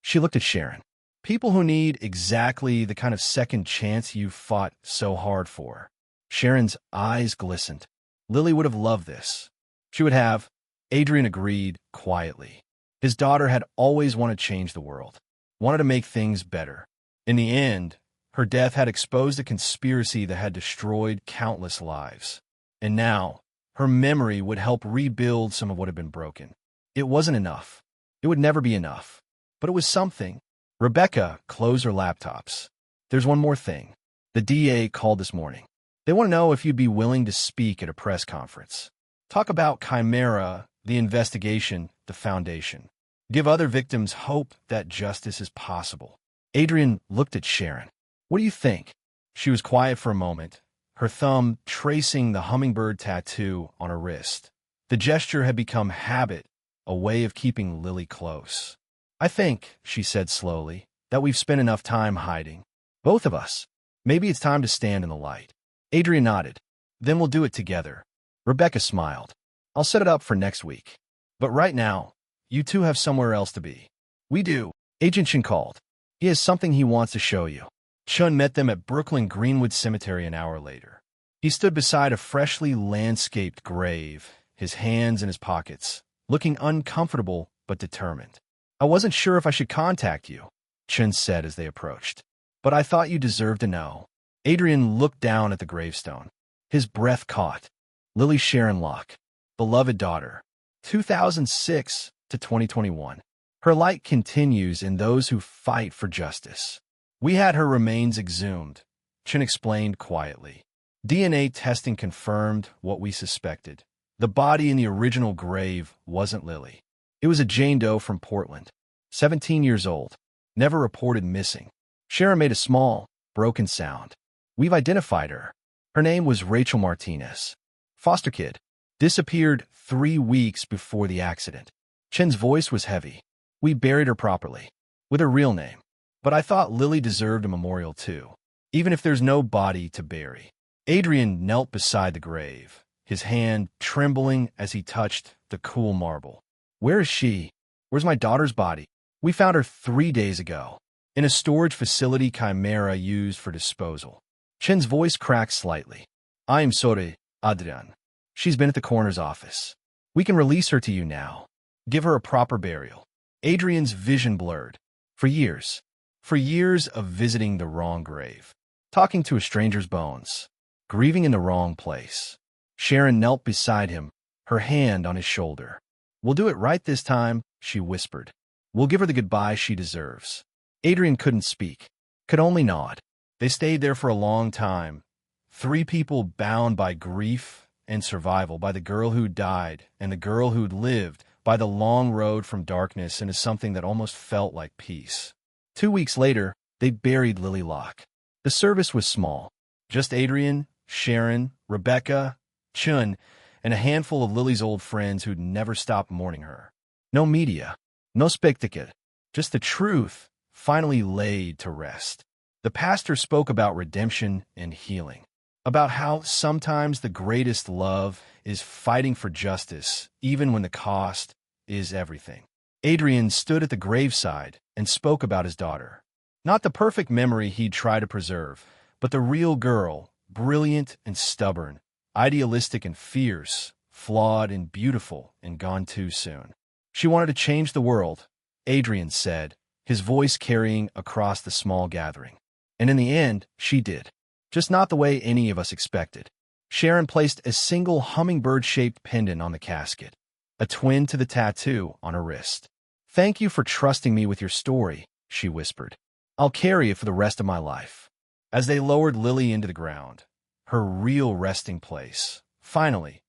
She looked at Sharon. People who need exactly the kind of second chance you fought so hard for. Sharon's eyes glistened. Lily would have loved this. She would have. Adrian agreed quietly. His daughter had always wanted to change the world, wanted to make things better. In the end, her death had exposed a conspiracy that had destroyed countless lives. And now, her memory would help rebuild some of what had been broken. It wasn't enough. It would never be enough. But it was something. Rebecca closed her laptops. There's one more thing. The DA called this morning. They want to know if you'd be willing to speak at a press conference. Talk about Chimera, the investigation, the foundation. Give other victims hope that justice is possible. Adrian looked at Sharon. What do you think? She was quiet for a moment, her thumb tracing the hummingbird tattoo on her wrist. The gesture had become habit, a way of keeping Lily close. I think, she said slowly, that we've spent enough time hiding. Both of us. Maybe it's time to stand in the light. Adrian nodded. Then we'll do it together. Rebecca smiled. I'll set it up for next week. But right now, you two have somewhere else to be. We do. Agent Chen called. He has something he wants to show you. Chun met them at Brooklyn Greenwood Cemetery an hour later. He stood beside a freshly landscaped grave, his hands in his pockets, looking uncomfortable but determined. I wasn't sure if I should contact you, Chun said as they approached. But I thought you deserved to know. Adrian looked down at the gravestone. His breath caught. Lily Sharon Locke, beloved daughter, 2006 to 2021. Her light continues in those who fight for justice. We had her remains exhumed, Chen explained quietly. DNA testing confirmed what we suspected. The body in the original grave wasn't Lily. It was a Jane Doe from Portland, 17 years old, never reported missing. Sharon made a small, broken sound. We've identified her. Her name was Rachel Martinez. Foster kid. Disappeared 3 weeks before the accident. Chen's voice was heavy. We buried her properly, with her real name. But I thought Lily deserved a memorial too, even if there's no body to bury. Adrian knelt beside the grave, his hand trembling as he touched the cool marble. Where is she? Where's my daughter's body? We found her 3 days ago, in a storage facility Chimera used for disposal. Chen's voice cracked slightly. I am sorry, Adrian. She's been at the coroner's office. We can release her to you now. Give her a proper burial. Adrian's vision blurred. For years of visiting the wrong grave, talking to a stranger's bones, grieving in the wrong place. Sharon knelt beside him, her hand on his shoulder. We'll do it right this time, she whispered. We'll give her the goodbye she deserves. Adrian couldn't speak, could only nod. They stayed there for a long time. 3 people bound by grief and survival, by the girl who died and the girl who'd lived, by the long road from darkness into something that almost felt like peace. 2 weeks later, they buried Lily Locke. The service was small. Just Adrian, Sharon, Rebecca, Chun, and a handful of Lily's old friends who'd never stopped mourning her. No media, no spectacle, just the truth finally laid to rest. The pastor spoke about redemption and healing, about how sometimes the greatest love is fighting for justice, even when the cost is everything. Adrian stood at the graveside and spoke about his daughter. Not the perfect memory he'd try to preserve, but the real girl, brilliant and stubborn, idealistic and fierce, flawed and beautiful, and gone too soon. She wanted to change the world, Adrian said, his voice carrying across the small gathering. And in the end, she did. Just not the way any of us expected. Sharon placed a single hummingbird-shaped pendant on the casket, a twin to the tattoo on her wrist. Thank you for trusting me with your story, she whispered. I'll carry it for the rest of my life. As they lowered Lily into the ground, her real resting place, finally,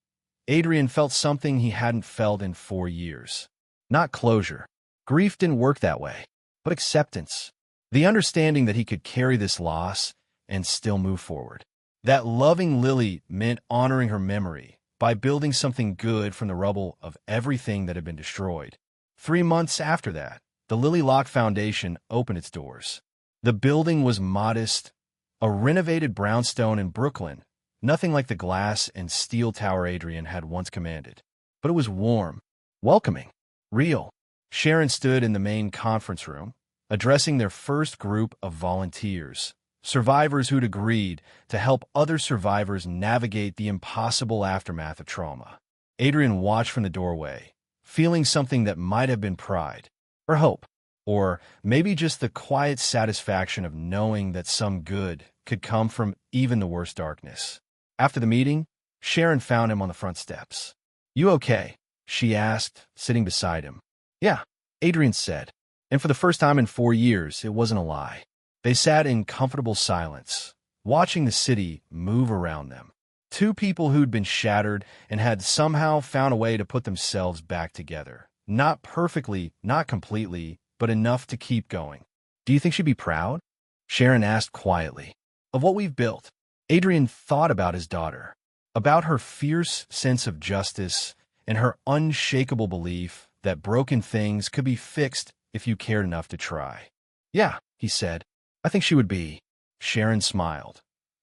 Adrian felt something he hadn't felt in 4 years. Not closure. Grief didn't work that way, but acceptance. The understanding that he could carry this loss and still move forward. That loving Lily meant honoring her memory by building something good from the rubble of everything that had been destroyed. 3 months after that, the Lily Locke Foundation opened its doors. The building was modest, a renovated brownstone in Brooklyn, Nothing like the glass and steel tower Adrian had once commanded. But it was warm, welcoming, real. Sharon stood in the main conference room, addressing their first group of volunteers, survivors who'd agreed to help other survivors navigate the impossible aftermath of trauma. Adrian watched from the doorway, feeling something that might have been pride, or hope, or maybe just the quiet satisfaction of knowing that some good could come from even the worst darkness. After the meeting, Sharon found him on the front steps. "You okay?" she asked, sitting beside him. "Yeah," Adrian said, and for the first time in 4 years, it wasn't a lie. They sat in comfortable silence, watching the city move around them. Two people who'd been shattered and had somehow found a way to put themselves back together. Not perfectly, not completely, but enough to keep going. "Do you think she'd be proud?" Sharon asked quietly. "Of what we've built?" Adrian thought about his daughter, about her fierce sense of justice and her unshakable belief that broken things could be fixed if you cared enough to try. "Yeah," he said, "I think she would be." Sharon smiled.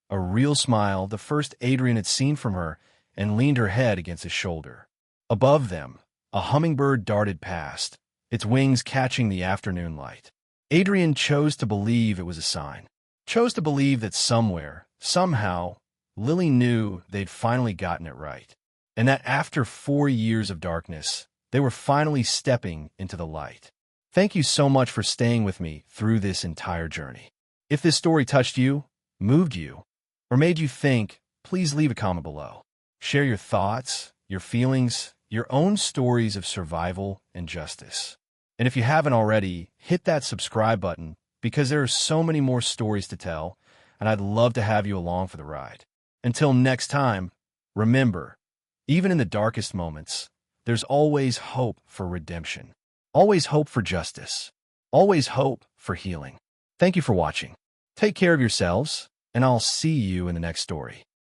A real smile, the first Adrian had seen from her, and leaned her head against his shoulder. Above them, a hummingbird darted past, its wings catching the afternoon light. Adrian chose to believe it was a sign. Chose to believe that somewhere, somehow, Lily knew they'd finally gotten it right. And that after 4 years of darkness, they were finally stepping into the light. Thank you so much for staying with me through this entire journey. If this story touched you, moved you, or made you think, please leave a comment below. Share your thoughts, your feelings, your own stories of survival and justice. And if you haven't already, hit that subscribe button because there are so many more stories to tell, and I'd love to have you along for the ride. Until next time, remember, even in the darkest moments, there's always hope for redemption. Always hope for justice. Always hope for healing. Thank you for watching. Take care of yourselves, and I'll see you in the next story.